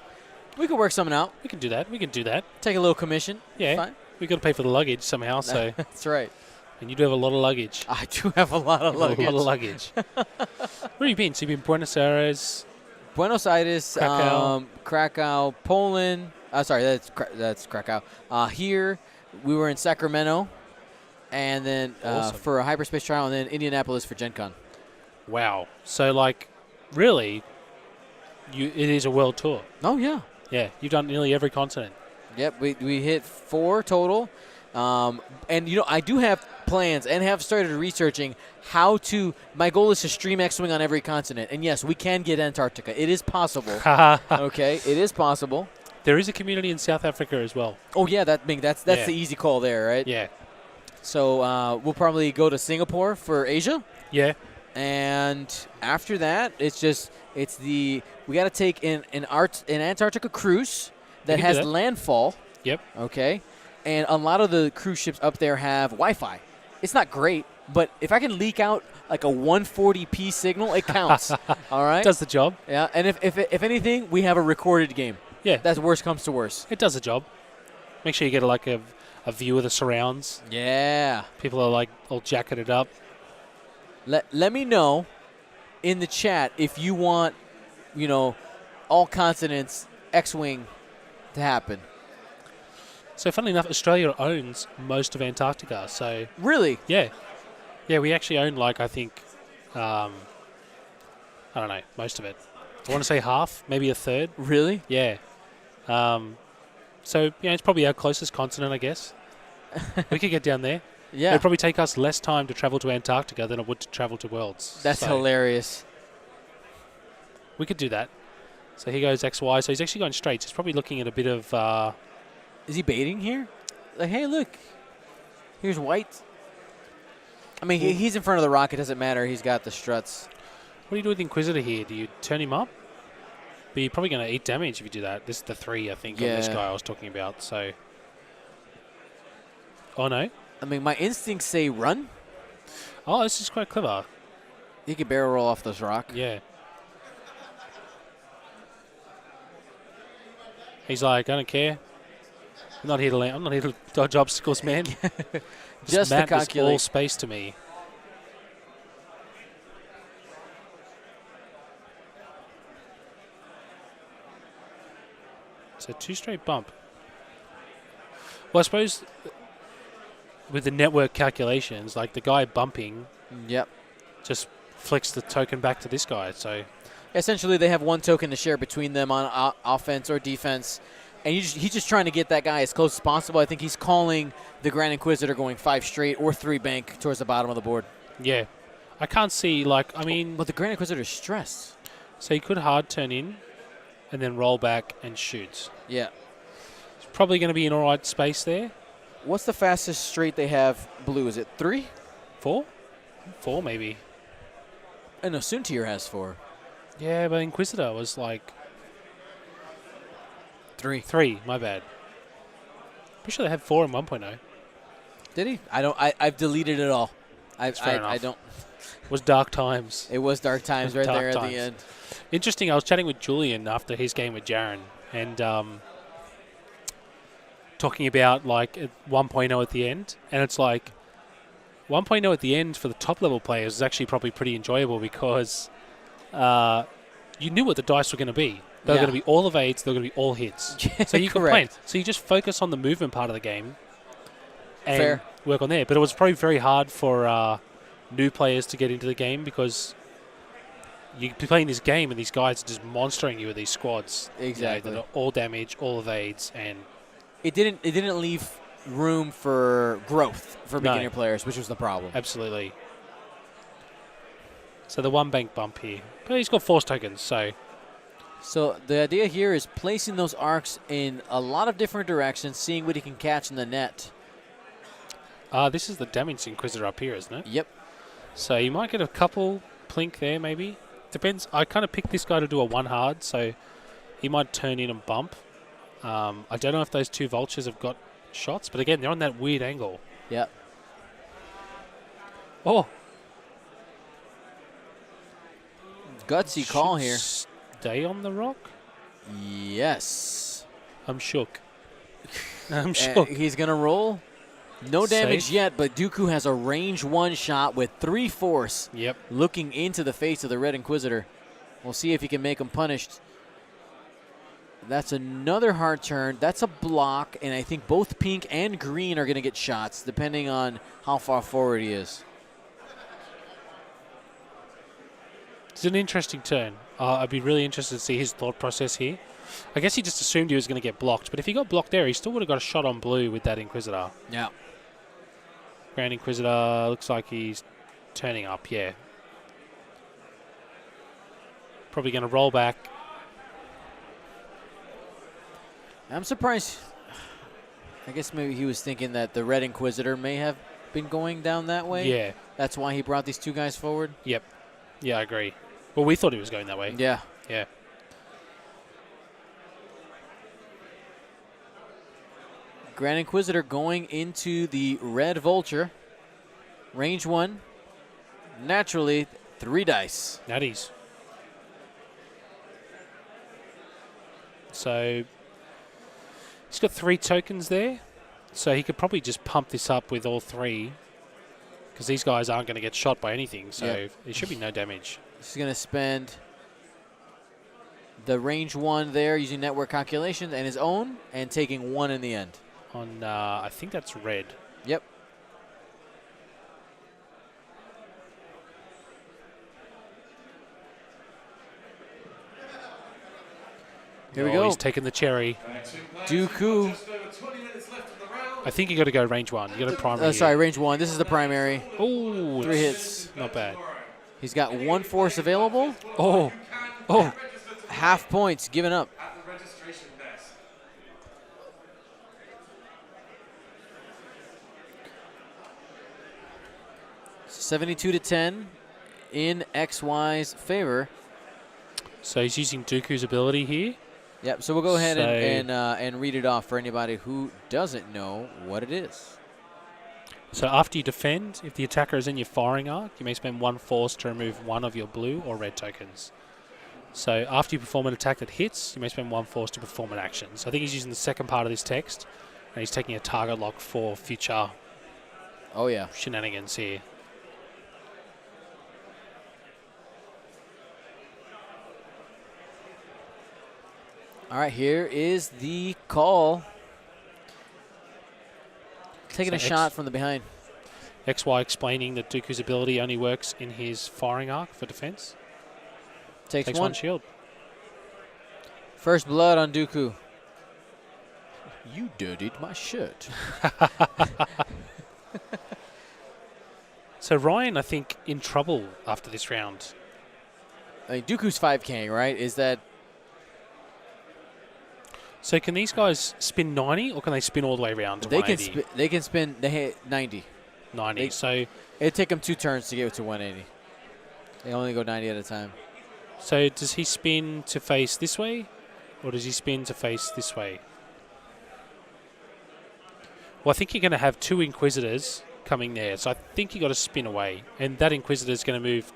we can work something out. We can do that. Take a little commission. Yeah. Fine. We've got to pay for the luggage somehow. So That's right. And you do have a lot of luggage. I do have a lot of luggage. A lot of luggage. Where have you been? So you've been Buenos Aires. Buenos Aires, Krakow, Poland. Sorry, that's Krakow. Here, we were in Sacramento, and then Awesome. for a hyperspace trial, and then Indianapolis for Gen Con. Wow. So, like, really, it is a world tour. Oh, yeah. Yeah, you've done nearly every continent. Yep, we hit 4 total. And, I do have plans and have started researching how to – my goal is to stream X-Wing on every continent. And, yes, we can get Antarctica. It is possible. Okay, it is possible. There is a community in South Africa as well. Oh, yeah, that's the easy call there, right? Yeah. So we'll probably go to Singapore for Asia. Yeah. And after that, we got to take an Antarctica cruise that has landfall. Yep. Okay. And a lot of the cruise ships up there have Wi-Fi. It's not great, but if I can leak out like a 140p signal, it counts. All right. Does the job. Yeah. And if anything, we have a recorded game. Yeah. That's worst comes to worst. It does the job. Make sure you get like a view of the surrounds. Yeah. People are like all jacketed up. Let me know in the chat if you want, all continents X-Wing to happen. So funnily enough, Australia owns most of Antarctica. So Really? yeah, we actually own I think, I don't know, most of it. I want to say half, maybe a third. Really? Yeah. So it's probably our closest continent, I guess. We could get down there. Yeah. It'd probably take us less time to travel to Antarctica than it would to travel to Worlds. That's hilarious. We could do that. So he goes XY. So he's actually going straight. He's probably looking at a bit of... Is he baiting here? Like, hey, look. Here's white. I mean, he's in front of the rock. It doesn't matter. He's got the struts. What do you do with Inquisitor here? Do you turn him up? But you're probably going to eat damage if you do that. This is the 3, I think, on this guy I was talking about. So... Oh, no. I mean, my instincts say run. Oh, this is quite clever. He could barrel roll off this rock. Yeah. He's like, I don't care. I'm not here to land. I'm not here to dodge obstacles, man. Just map to calculate. is all space to me. So 2 straight bump. Well, I suppose with the network calculations, like the guy bumping, just flicks the token back to this guy. So essentially, they have 1 token to share between them on offense or defense, and he's just trying to get that guy as close as possible. I think he's calling the Grand Inquisitor going 5 straight or 3 bank towards the bottom of the board. Yeah, I can't see but the Grand Inquisitor's stressed. So he could hard turn in, and then roll back and shoot. Yeah, it's probably going to be an all right space there. What's the fastest straight they have blue? Is it 3? 4? 4 maybe. I know Soontier has 4. Yeah, but Inquisitor was like 3. 3, my bad. Pretty sure they had 4 in 1.0. Did he? I've deleted it all. I don't. It was dark times. It was dark times right there at the end. Interesting. I was chatting with Julian after his game with Jaren, and talking about at 1.0 at the end, and it's like 1.0 at the end for the top level players is actually probably pretty enjoyable because you knew what the dice were going to be. They were going to be all evades, they were going to be all hits. So you could plan. So you just focus on the movement part of the game and work on there. But it was probably very hard for new players to get into the game because you'd be playing this game and these guys are just monstering you with these squads. Exactly. That are all damage, all evades, and it didn't leave room for growth for beginner players, which was the problem. Absolutely. So the 1 bank bump here. But he's got force tokens, so... So the idea here is placing those arcs in a lot of different directions, seeing what he can catch in the net. This is the damage Inquisitor up here, isn't it? Yep. So you might get a couple plink there, maybe. Depends. I kind of picked this guy to do a 1 hard, so he might turn in and bump. I don't know if those 2 vultures have got shots, but again, they're on that weird angle. Yep. Oh. Gutsy call here. Stay on the rock? Yes. I'm shook. I'm shook. He's going to roll. No damage Safe. yet, but Dooku has a range 1 shot with 3 force. Yep. Looking into the face of the Red Inquisitor. We'll see if he can make him punished. That's another hard turn. That's a block, and I think both pink and green are going to get shots, depending on how far forward he is. It's an interesting turn. I'd be really interested to see his thought process here. I guess he just assumed he was going to get blocked, but if he got blocked there, he still would have got a shot on blue with that Inquisitor. Yeah. Grand Inquisitor looks like he's turning up, yeah. Probably going to roll back. I'm surprised. I guess maybe he was thinking that the Red Inquisitor may have been going down that way. Yeah. That's why he brought these 2 guys forward. Yep. Yeah, I agree. Well, we thought he was going that way. Yeah. Yeah. Grand Inquisitor going into the Red Vulture. Range 1. Naturally, 3 dice. Natties. So he's got 3 tokens there. So he could probably just pump this up with all 3. Because these guys aren't going to get shot by anything. So there should be no damage. He's going to spend the range 1 there using network calculations and his own, and taking 1 in the end. On, I think that's red. Yep. Here we go. He's taking the cherry. Dooku. I think you got to go range 1. You got to primary. Sorry, range 1. This is the primary. Oh, 3 hits. Not bad. He's got 1 force available. Oh, oh. Half points given up. 72-10 in XY's favor. So he's using Dooku's ability here. Yep, so we'll go ahead and read it off for anybody who doesn't know what it is. So after you defend, if the attacker is in your firing arc, you may spend 1 force to remove 1 of your blue or red tokens. So after you perform an attack that hits, you may spend 1 force to perform an action. So I think he's using the second part of this text, and he's taking a target lock for future shenanigans here. All right, here is the call. Taking a shot from the behind. XY explaining that Dooku's ability only works in his firing arc for defense. Takes 1 shield. First blood on Dooku. You dirtied my shirt. So Ryan, I think, in trouble after this round. I mean, Dooku's 5K, right? Is that... So can these guys spin 90, or can they spin all the way around to 180? They can spin. They hit 90. 90. So it'd take them 2 turns to get to 180. They only go 90 at a time. So does he spin to face this way, or does he spin to face this way? Well, I think you're going to have 2 Inquisitors coming there, so I think you got to spin away, and that Inquisitor is going to move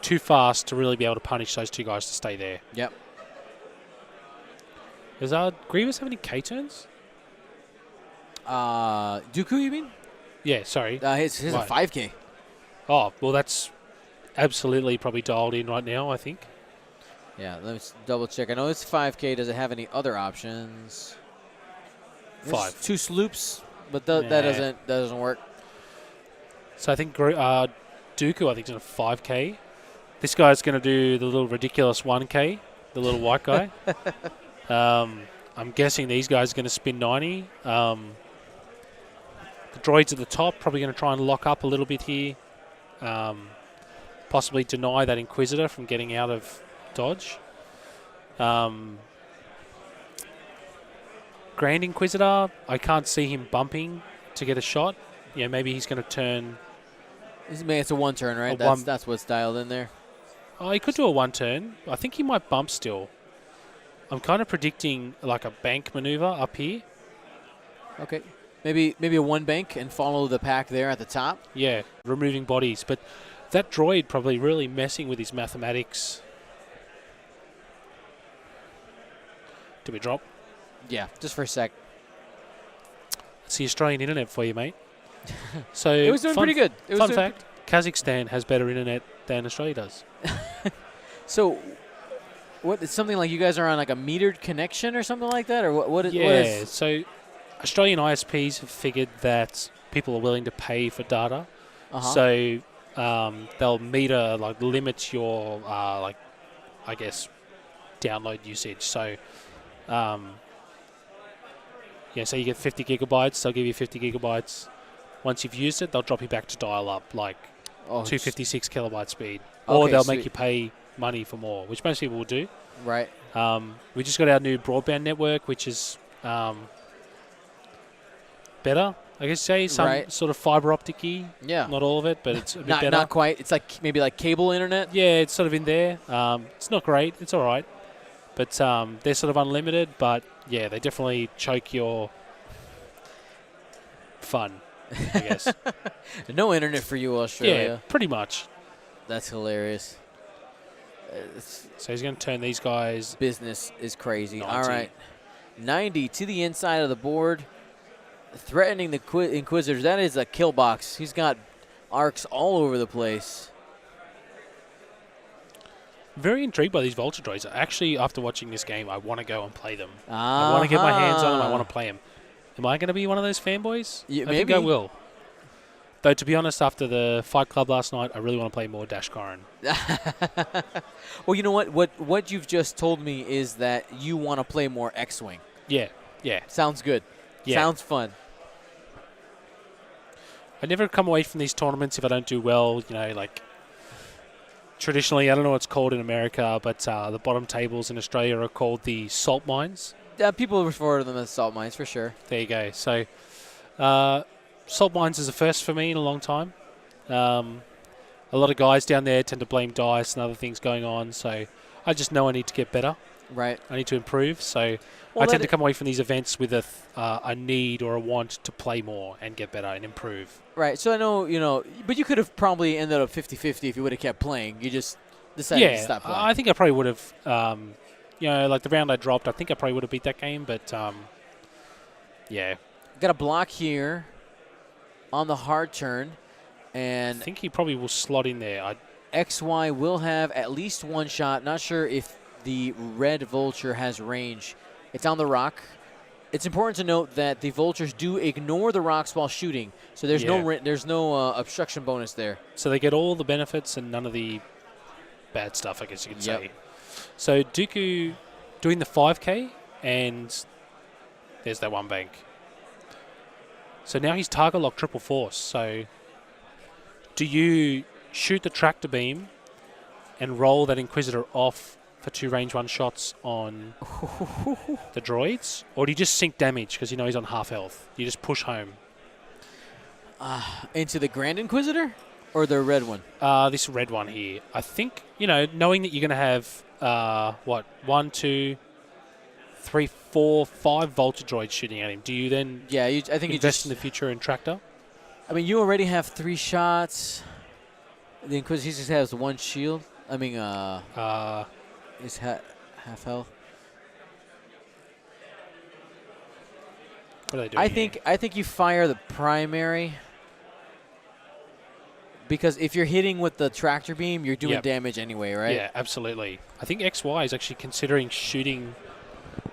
too fast to really be able to punish those 2 guys to stay there. Yep. Does Grievous have any K turns? Dooku, you mean? Yeah, sorry. His a 5K. Oh, well, that's absolutely probably dialed in right now, I think. Yeah, let's double check. I know it's 5K. Does it have any other options? 5. 2 sloops, but that doesn't work. So I think Dooku, I think, is in a 5K. This guy's going to do the little ridiculous 1K, the little white guy. I'm guessing these guys are going to spin 90. The droids at the top probably going to try and lock up a little bit here. Possibly deny that Inquisitor from getting out of dodge. Grand Inquisitor, I can't see him bumping to get a shot. Yeah, maybe he's going to turn. It's a 1 turn, right? That's what's dialed in there. Oh, he could do a 1 turn. I think he might bump still. I'm kind of predicting like a bank maneuver up here. Okay. Maybe a 1 bank and follow the pack there at the top. Yeah, removing bodies. But that droid probably really messing with his mathematics. Did we drop? Yeah, just for a sec. It's the Australian internet for you, mate. So It was doing pretty good. Fun fact, Kazakhstan has better internet than Australia does. So, what? It's something like you guys are on like a metered connection or something like that, or what? Yeah. What is? So, Australian ISPs have figured that people are willing to pay for data, so they'll meter like limit your like, I guess, download usage. So, so you get 50 gigabytes. They'll give you 50 gigabytes. Once you've used it, they'll drop you back to dial-up, like 256 kilobyte speed, or they'll make you pay money for more, which most people will do. Right. We just got our new broadband network, which is better, I guess. Say some sort of fiber optic-y. Yeah. Not all of it, but it's a bit better. Not quite. It's like maybe like cable internet. Yeah, it's sort of in there. It's not great. It's all right, but they're sort of unlimited. But yeah, they definitely choke your fun, I guess. No internet for you, Australia. Yeah, pretty much. That's hilarious. So he's going to turn these guys. Business is crazy. 90. All right. 90 to the inside of the board. Threatening the Inquisitors. That is a kill box. He's got arcs all over the place. Very intrigued by these Vulture droids. Actually, after watching this game, I want to go and play them. I want to get my hands on them. I want to play them. Am I going to be one of those fanboys? I think I will. Though, to be honest, after the Fight Club last night, I really want to play more Dash Karin. Well, you know what? What you've just told me is that you want to play more X-Wing. Yeah. Sounds good. Yeah. Sounds fun. I never come away from these tournaments if I don't do well. You know, like traditionally, I don't know what it's called in America, but the bottom tables in Australia are called the salt mines. People refer to them as salt mines for sure. There you go. So, salt mines is a first for me in a long time. A lot of guys down there tend to blame dice and other things going on. So, I just know I need to get better. Right. I need to improve. So, I tend to come away from these events with a need or a want to play more and get better and improve. Right. So I know, but you could have probably ended up 50-50 if you would have kept playing. You just decided to stop playing. I think I probably would have, like the round I dropped, I think I probably would have beat that game. But, yeah. Got a block here on the hard turn. And I think he probably will slot in there. XY will have at least one shot. Not sure if the red Vulture has range. It's on the rock. It's important to note that the Vultures do ignore the rocks while shooting, so there's no obstruction bonus there. So they get all the benefits and none of the bad stuff, I guess you could say. So Dooku doing the 5K, and there's that one bank. So now he's target lock triple force. So do you shoot the tractor beam and roll that Inquisitor off for 2 range 1 shots on the droids? Or do you just sink damage because you know he's on half health? You just push home. Into the Grand Inquisitor? Or the red one? This red one here. I think, knowing that you're going to have, 1, 2, 3, 4, 5 Vulture droids shooting at him, do you then I think invest in the future in tractor? I mean, you already have 3 shots. The Inquisitor just has 1 shield. I mean, is half health. What are they doing? I think you fire the primary because if you're hitting with the tractor beam, you're doing damage anyway, right? Yeah, absolutely. I think XY is actually considering shooting.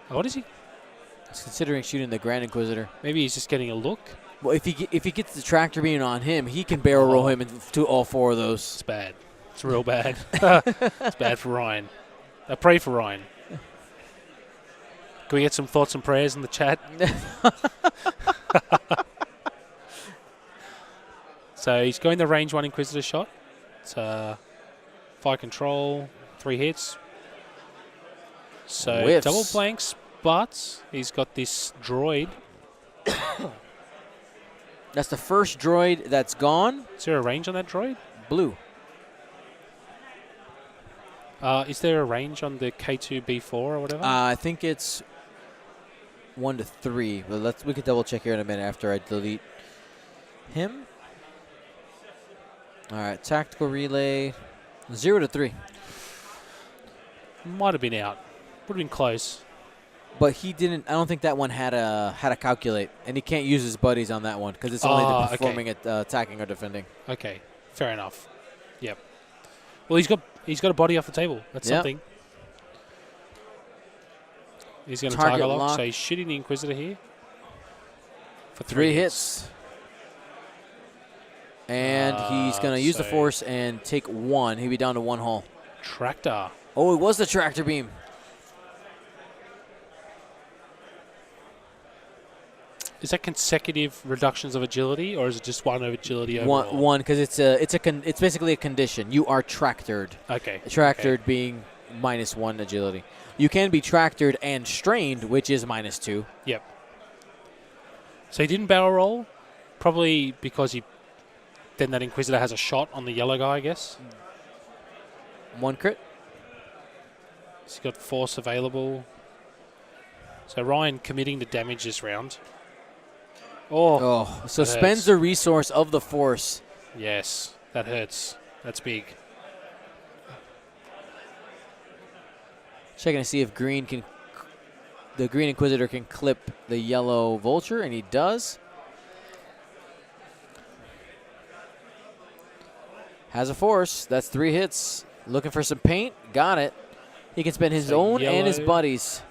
What is he? He's considering shooting the Grand Inquisitor. Maybe he's just getting a look. Well, if he gets the tractor beam on him, he can barrel roll him into all 4 of those. It's bad. It's real bad. It's bad for Ryan. I pray for Ryan. Can we get some thoughts and prayers in the chat? So he's going the range 1 Inquisitor shot. It's fire control, 3 hits. So Whiffs. double blanks, but he's got this droid. That's the first droid that's gone. Is there a range on that droid? Blue. Is there a range on the K2B4 or whatever? I think it's 1 to 3. But we can double check here in a minute after I delete him. All right, tactical relay, 0 to 3. Might have been out. Would have been close. But he didn't. I don't think that one had a calculate, and he can't use his buddies on that one because it's only the performing at attacking or defending. Okay, fair enough. Yep. Well, he's got a body off the table. That's something. He's going to target lock, so he's shooting the Inquisitor here for 3 hits. And he's going to use the Force and take 1. He'll be down to 1 hull. Tractor. Oh, it was the tractor beam. Is that consecutive reductions of agility, or is it just one of agility overall? One, because it's basically a condition. You are tractored. Okay. Tractored being -1 agility. You can be tractored and strained, which is -2. Yep. So he didn't barrel roll, probably because then that Inquisitor has a shot on the yellow guy, I guess. 1 crit. He's got Force available. So Ryan committing to damage this round. Oh, so spends the resource of the Force. Yes, that hurts. That's big. Checking to see if the Green Inquisitor can clip the yellow Vulture, and he does. Has a Force. That's 3 hits. Looking for some paint. Got it. He can spend his own and his buddies.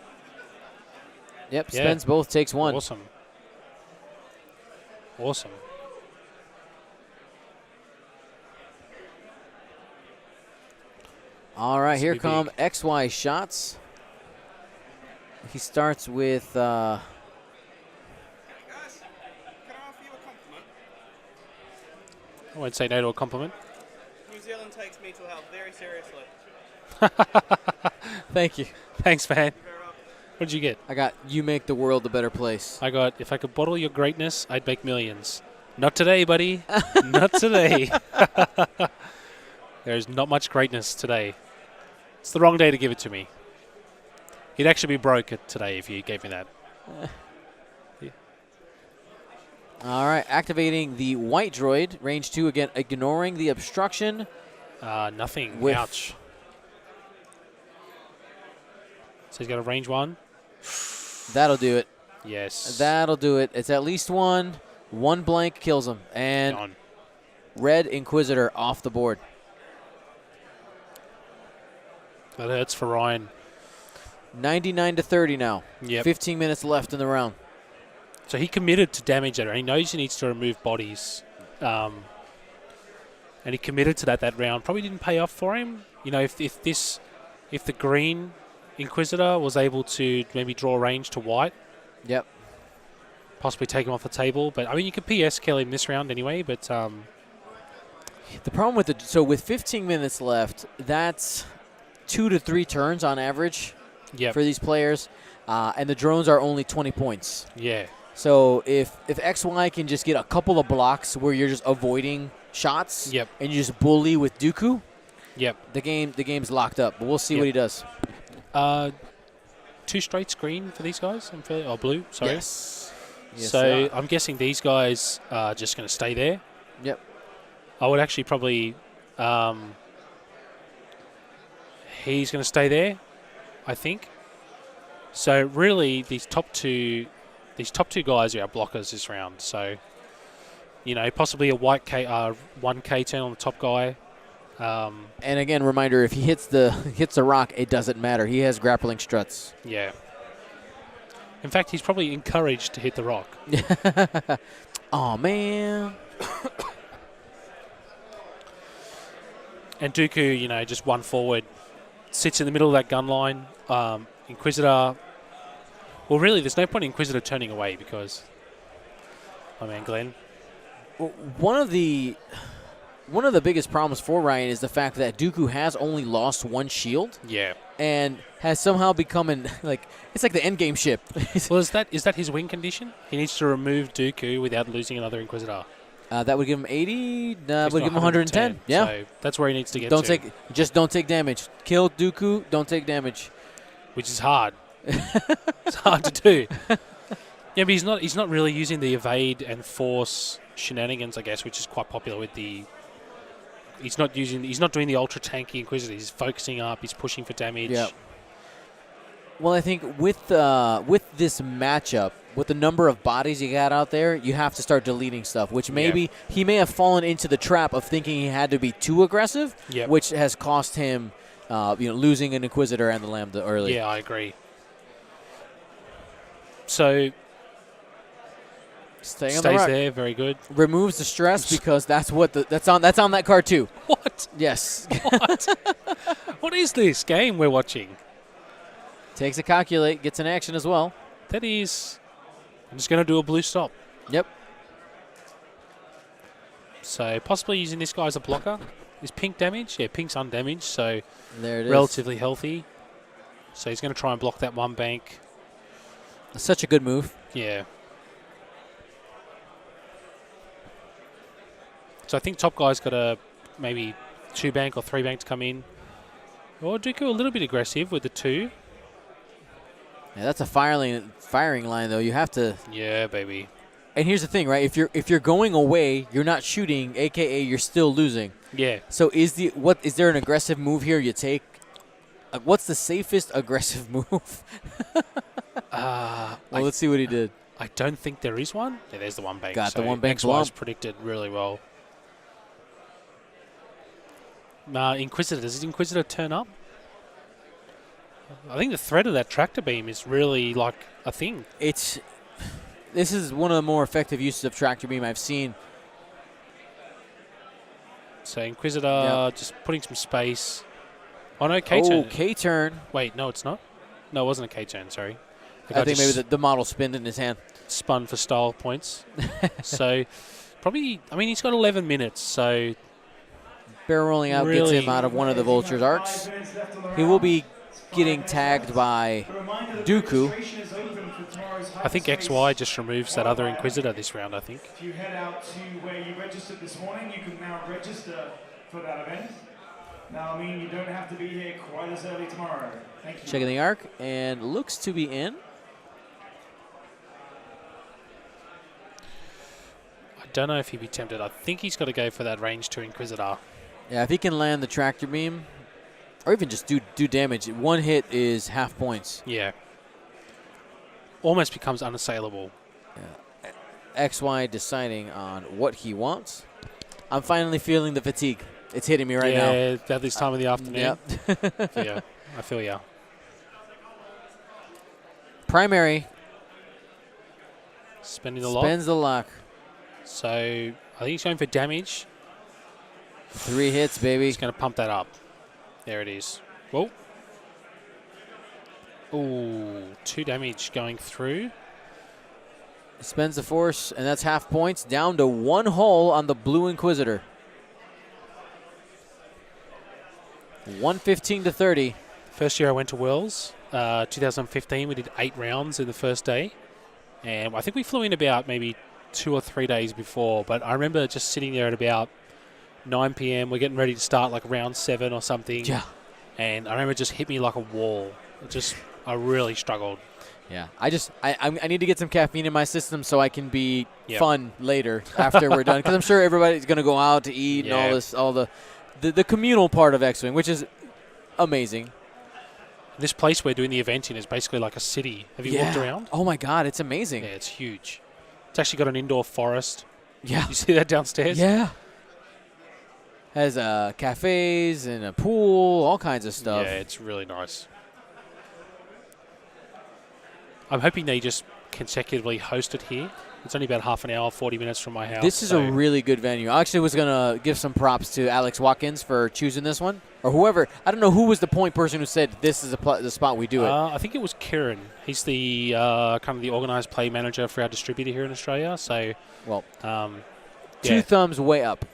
Yep, spends both, takes 1. Awesome. Awesome. All right, here come XY shots. He starts with... Guys, can I offer you a compliment? I won't say no to a compliment. New Zealand takes mental health very seriously. Thank you. Thanks, man. What did you get? I got you make the world a better place. I got if I could bottle your greatness, I'd make millions. Not today, buddy. Not today. There's not much greatness today. It's the wrong day to give it to me. He'd actually be broke today if you gave me that. Yeah. All right, activating the white droid. Range 2 again, ignoring the obstruction. Nothing. Whiff. Ouch. So he's got a range 1. That'll do it. Yes. That'll do it. It's at least 1. 1 blank kills him. And Gone. Red Inquisitor off the board. That hurts for Ryan. 99-30 now. Yep. 15 minutes left in the round. So he committed to damage that round. He knows he needs to remove bodies. And he committed to that round. Probably didn't pay off for him. You know, if the green Inquisitor was able to maybe draw range to white. Yep. Possibly take him off the table. But, I mean, you could PS kill him this round anyway, but... The problem with so with 15 minutes left, that's 2 to 3 turns on average for these players. And the drones are only 20 points. Yeah. So if XY can just get a couple of blocks where you're just avoiding shots and you just bully with Dooku, the game's locked up. But we'll see what he does. 2 straights green for these guys? Blue, sorry. Yes. So I'm guessing these guys are just going to stay there. Yep. I would actually probably... he's going to stay there, I think. So really, these top two guys are our blockers this round. So, you know, possibly a white 1K turn on the top guy. And again, reminder: if he hits the rock, it doesn't matter. He has grappling struts. Yeah. In fact, he's probably encouraged to hit the rock. Oh man. And Dooku, you know, just 1 forward, sits in the middle of that gun line. Inquisitor. Well, really, there's no point in Inquisitor turning away because, my man Glenn. Well, one of the biggest problems for Ryan is the fact that Dooku has only lost 1 shield. Yeah. And has somehow become it's like the endgame ship. Well, is that his win condition? He needs to remove Dooku without losing another Inquisitor. That would give him 80. Would give him 110. Yeah. So that's where he needs to get to. Don't take damage. Kill Dooku. Don't take damage. Which is hard. It's hard to do. Yeah, but he's not really using the evade and force shenanigans, I guess, which is quite popular with the. He's not doing the ultra tanky Inquisitor. He's focusing up. He's pushing for damage. Yep. Well, I think with this matchup, with the number of bodies you got out there, you have to start deleting stuff, which maybe he may have fallen into the trap of thinking he had to be too aggressive, which has cost him losing an Inquisitor and the Lambda early. Yeah, I agree. So stays there, very good. Removes the stress because that's on that card too. What? Yes. What? What is this game we're watching? Takes a calculate, gets an action as well. That is, I'm just going to do a blue stop. Yep. So possibly using this guy as a blocker. Is pink damage? Yeah, pink's undamaged, so there it is. Relatively healthy. So he's going to try and block that one bank. Such a good move. Yeah. So I think top guy's got a maybe 2 bank or 3 bank to come in. Or Dooku a little bit aggressive with the 2. Yeah, that's a firing line though. You have to. Yeah, baby. And here's the thing, right? If you're going away, you're not shooting, aka you're still losing. Yeah. So is there an aggressive move here you take? What's the safest aggressive move? Let's see what he did. I don't think there is one. Yeah, there's the one bank. Got so the one bank. XY's predicted really well. Inquisitor. Does his Inquisitor turn up? I think the threat of that tractor beam is really like a thing. This is one of the more effective uses of tractor beam I've seen. So Inquisitor just putting some space. Oh no, K-turn. K-turn. Wait, no, it's not. No, it wasn't a K-turn, sorry. I think maybe the model spinned in his hand. Spun for style points. So probably, I mean, he's got 11 minutes, so... Barrel rolling out gets him out of one of the Vulture's arcs. He will be getting tagged by Dooku. I think XY just removes that other Inquisitor this round, I think. If you head out to where you registered this morning, you can now register for that event. Now, I mean, you don't have to be here quite as early tomorrow. Thank you. Checking the arc, and looks to be in. I don't know if he'd be tempted. I think he's got to go for that range 2 Inquisitor. Yeah, if he can land the tractor beam, or even just do damage, one hit is half points. Yeah. Almost becomes unassailable. Yeah. XY deciding on what he wants. I'm finally feeling the fatigue. It's hitting me right now. Yeah, at this time of the afternoon. Yep. Yeah, I feel ya. Primary. Spending the lock. Spends the lock. So I think he's going for damage. 3 hits, baby. He's going to pump that up. There it is. Whoa. Ooh, 2 damage going through. Spends the force, and that's half points. Down to 1 hull on the Blue Inquisitor. 115 to 30. First year I went to Worlds, 2015. We did 8 rounds in the first day. And I think we flew in about maybe 2 or 3 days before. But I remember just sitting there at about 9 p.m. We're getting ready to start like round 7 or something. Yeah. And I remember it just hit me like a wall. I really struggled. Yeah. I need to get some caffeine in my system so I can be fun later after we're done. Because I'm sure everybody's going to go out to eat and all the communal part of X-Wing, which is amazing. This place we're doing the event in is basically like a city. Have you walked around? Oh, my God. It's amazing. Yeah, it's huge. It's actually got an indoor forest. Yeah. You see that downstairs? Yeah. Has cafes and a pool, all kinds of stuff. Yeah, it's really nice. I'm hoping they just consecutively host it here. It's only about half an hour, 40 minutes from my house. This is a really good venue. I actually was going to give some props to Alex Watkins for choosing this one, or whoever. I don't know who was the point person who said this is the spot we do it. I think it was Kieran. He's the kind of the organised play manager for our distributor here in Australia. So, well, 2 thumbs way up.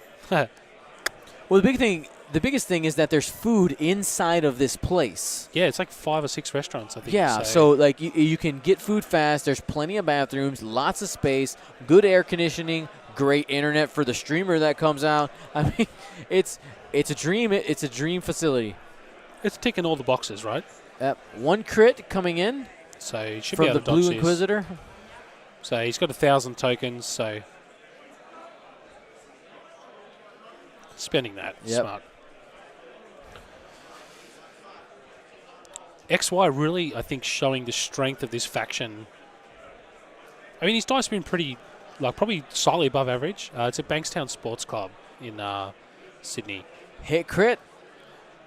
Well, the biggest thing is that there's food inside of this place. Yeah, it's like 5 or 6 restaurants, I think. Yeah, so like you can get food fast. There's plenty of bathrooms, lots of space, good air conditioning, great internet for the streamer that comes out. I mean, it's a dream. It's a dream facility. It's ticking all the boxes, right? 1 crit coming in. So you should from be able the to dodge Blue this. Inquisitor. So he's got 1,000 tokens. So spending that smart. XY really, I think, showing the strength of this faction. I mean, his dice have been pretty, probably slightly above average. It's at Bankstown Sports Club in Sydney. Hit crit.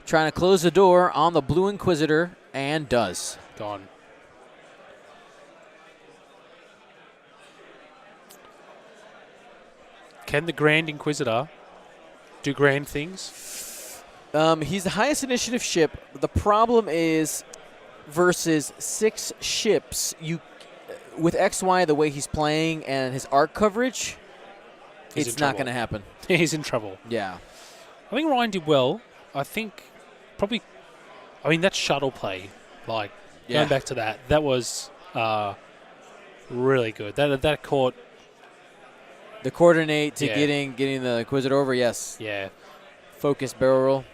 Trying to close the door on the Blue Inquisitor, and does. Gone. Can the Grand Inquisitor do grand things? He's the highest initiative ship. The problem is versus 6 ships, with XY the way he's playing and his arc coverage, it's not going to happen. He's in trouble. Yeah. I think Ryan did well. I think probably, that shuttle play, going back to that was really good. That caught the coordinate to getting the Inquisitor over, yes. Yeah. Focus barrel roll.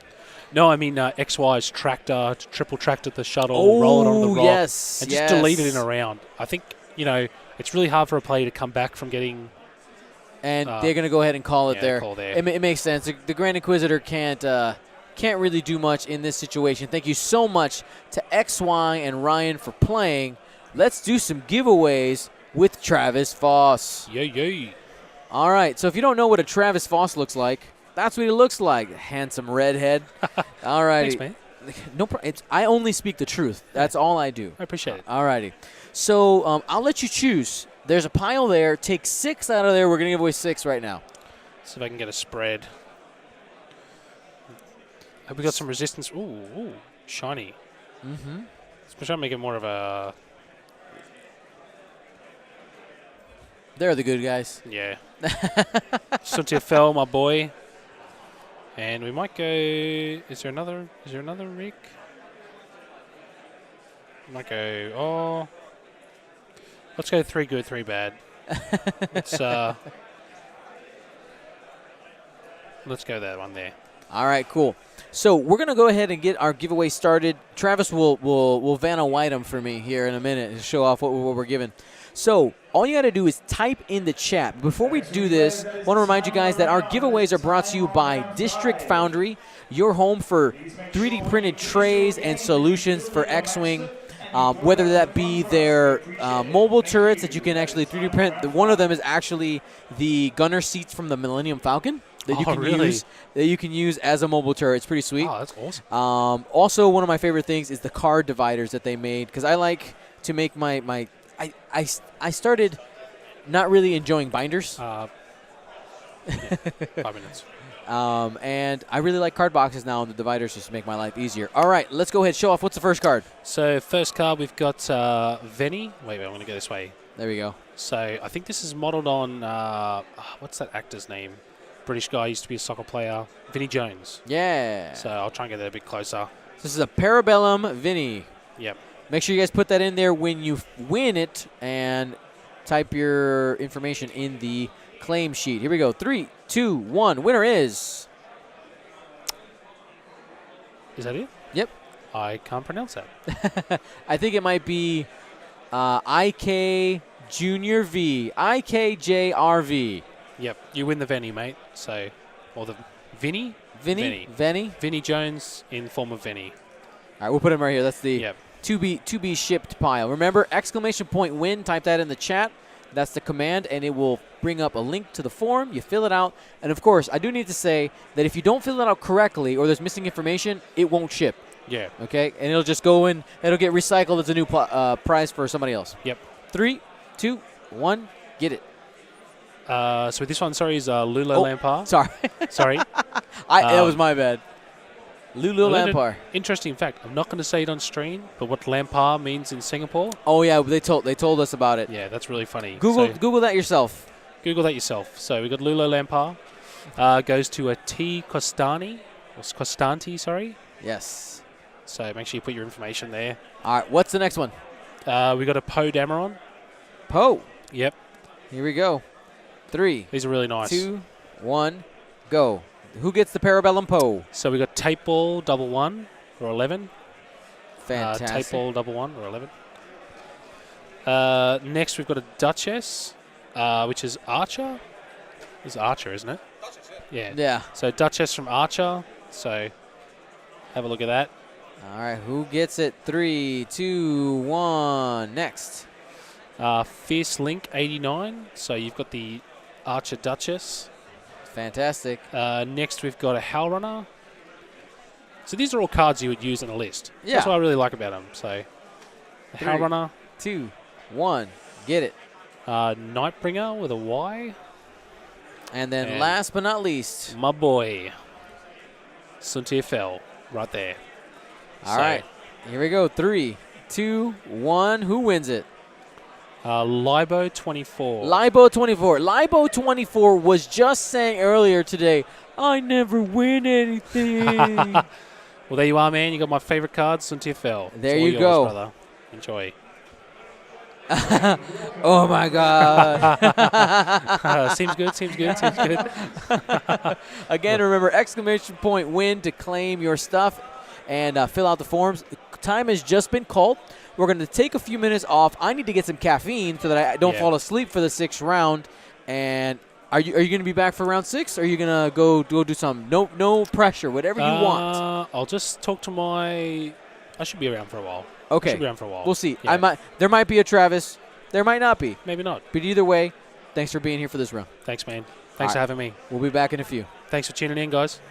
No, I mean XY's tractor, triple tractor the shuttle, roll it on the rock, yes, and just delete it in a round. I think, it's really hard for a player to come back from getting... And they're going to go ahead and call it there. Call there. It makes sense. The Grand Inquisitor can't really do much in this situation. Thank you so much to XY and Ryan for playing. Let's do some giveaways with Travis Foss. Yay. All right, so if you don't know what a Travis Foss looks like, that's what he looks like. Handsome redhead. All righty. Thanks, man. No, I only speak the truth. That's all I do. I appreciate it. All righty. So I'll let you choose. There's a pile there. Take 6 out of there. We're going to give away 6 right now. See if I can get a spread. Hope we got some resistance. Ooh, shiny. Mm-hmm. Let's try to make it more of a... They're the good guys. Yeah. Suntia fell, my boy. And we might go... Is there another Rick? Might go... Let's go 3 good, 3 bad. Let's go that one there. All right, cool. So we're going to go ahead and get our giveaway started. Travis will Vanna White them for me here in a minute and show off what we're giving. So all you got to do is type in the chat. Before we do this, I want to remind you guys that our giveaways are brought to you by District Foundry, your home for 3D printed trays and solutions for X-Wing. Whether that be their mobile turrets that you can actually 3D print. One of them is actually the gunner seats from the Millennium Falcon that you can use as a mobile turret. It's pretty sweet. Oh, that's awesome. Also, one of my favorite things is the card dividers that they made, because I like to make I started not really enjoying binders. 5 minutes. And I really like card boxes now, and the dividers just make my life easier. All right, let's go ahead. Show off. What's the first card? So first card, we've got Venny. Wait, I'm going to go this way. There we go. So I think this is modeled on, what's that actor's name? British guy, used to be a soccer player. Vinnie Jones. Yeah. So I'll try and get that a bit closer. This is a Parabellum Vinny. Yep. Make sure you guys put that in there when you win it and type your information in the claim sheet. Here we go. 3, 2, 1. Winner is... Is that it? Yep. I can't pronounce that. I think it might be IK Junior V. IKJRV. Yep. You win the Venny, mate. So, or the Vinny? Vinny? Vinnie Jones in form of Venny. All right, we'll put him right here. That's the Yep. to be shipped pile. Remember, !win. Type that in the chat. That's the command, and it will bring up a link to the form. You fill it out. And, of course, I do need to say that if you don't fill it out correctly or there's missing information, it won't ship. Yeah. Okay? And it'll just go in. It'll get recycled as a new prize for somebody else. Yep. 3, 2, 1, get it. So this one, sorry, is Lula Lampard. Sorry. Sorry. That was my bad. Lulu Lampard. Interesting fact. I'm not going to say it on stream, but what Lampard means in Singapore. Oh yeah, they told us about it. Yeah, that's really funny. Google that yourself. Google that yourself. So we got Lulu Lampard. Goes to a T Costani, or Costanti, sorry. Yes. So make sure you put your information there. All right. What's the next one? We got a Poe Dameron. Poe. Yep. Here we go. 3. These are really nice. 2, 1, go. Who gets the Parabellum Poe? So we got Tape Ball 1 or 11. Fantastic. Tape Ball 1 or 11. Next we've got a Duchess, which is Archer. It's Archer, isn't it? Duchess, Yeah. Yeah. So Duchess from Archer. So have a look at that. All right, who gets it? 3, 2, 1. Next. Fierce Link 89. So you've got the Archer Duchess. Fantastic. Next, we've got a Howl Runner. So these are all cards you would use in a list. Yeah. That's what I really like about them. So, a Howl Runner. 2, 1. Get it. Nightbringer with a Y. And then last but not least. My boy, Suntir Fell, right there. All right. Here we go. 3, 2, 1. Who wins it? Libo 24. Libo 24. Libo 24 was just saying earlier today, I never win anything. Well, there you are, man. You got my favorite cards, Suntir Fell. There you go. Brother. Enjoy. Oh, my God. Seems good. Again, remember, !win to claim your stuff and fill out the forms. Time has just been called. We're going to take a few minutes off. I need to get some caffeine so that I don't fall asleep for the 6th round. And are you going to be back for round 6? Or are you going to go do something? No pressure, whatever you want. I'll just talk to I should be around for a while. Okay. I should be around for a while. We'll see. Yeah. There might be a Travis. There might not be. Maybe not. But either way, thanks for being here for this round. Thanks, man. Thanks for having me. We'll be back in a few. Thanks for tuning in, guys.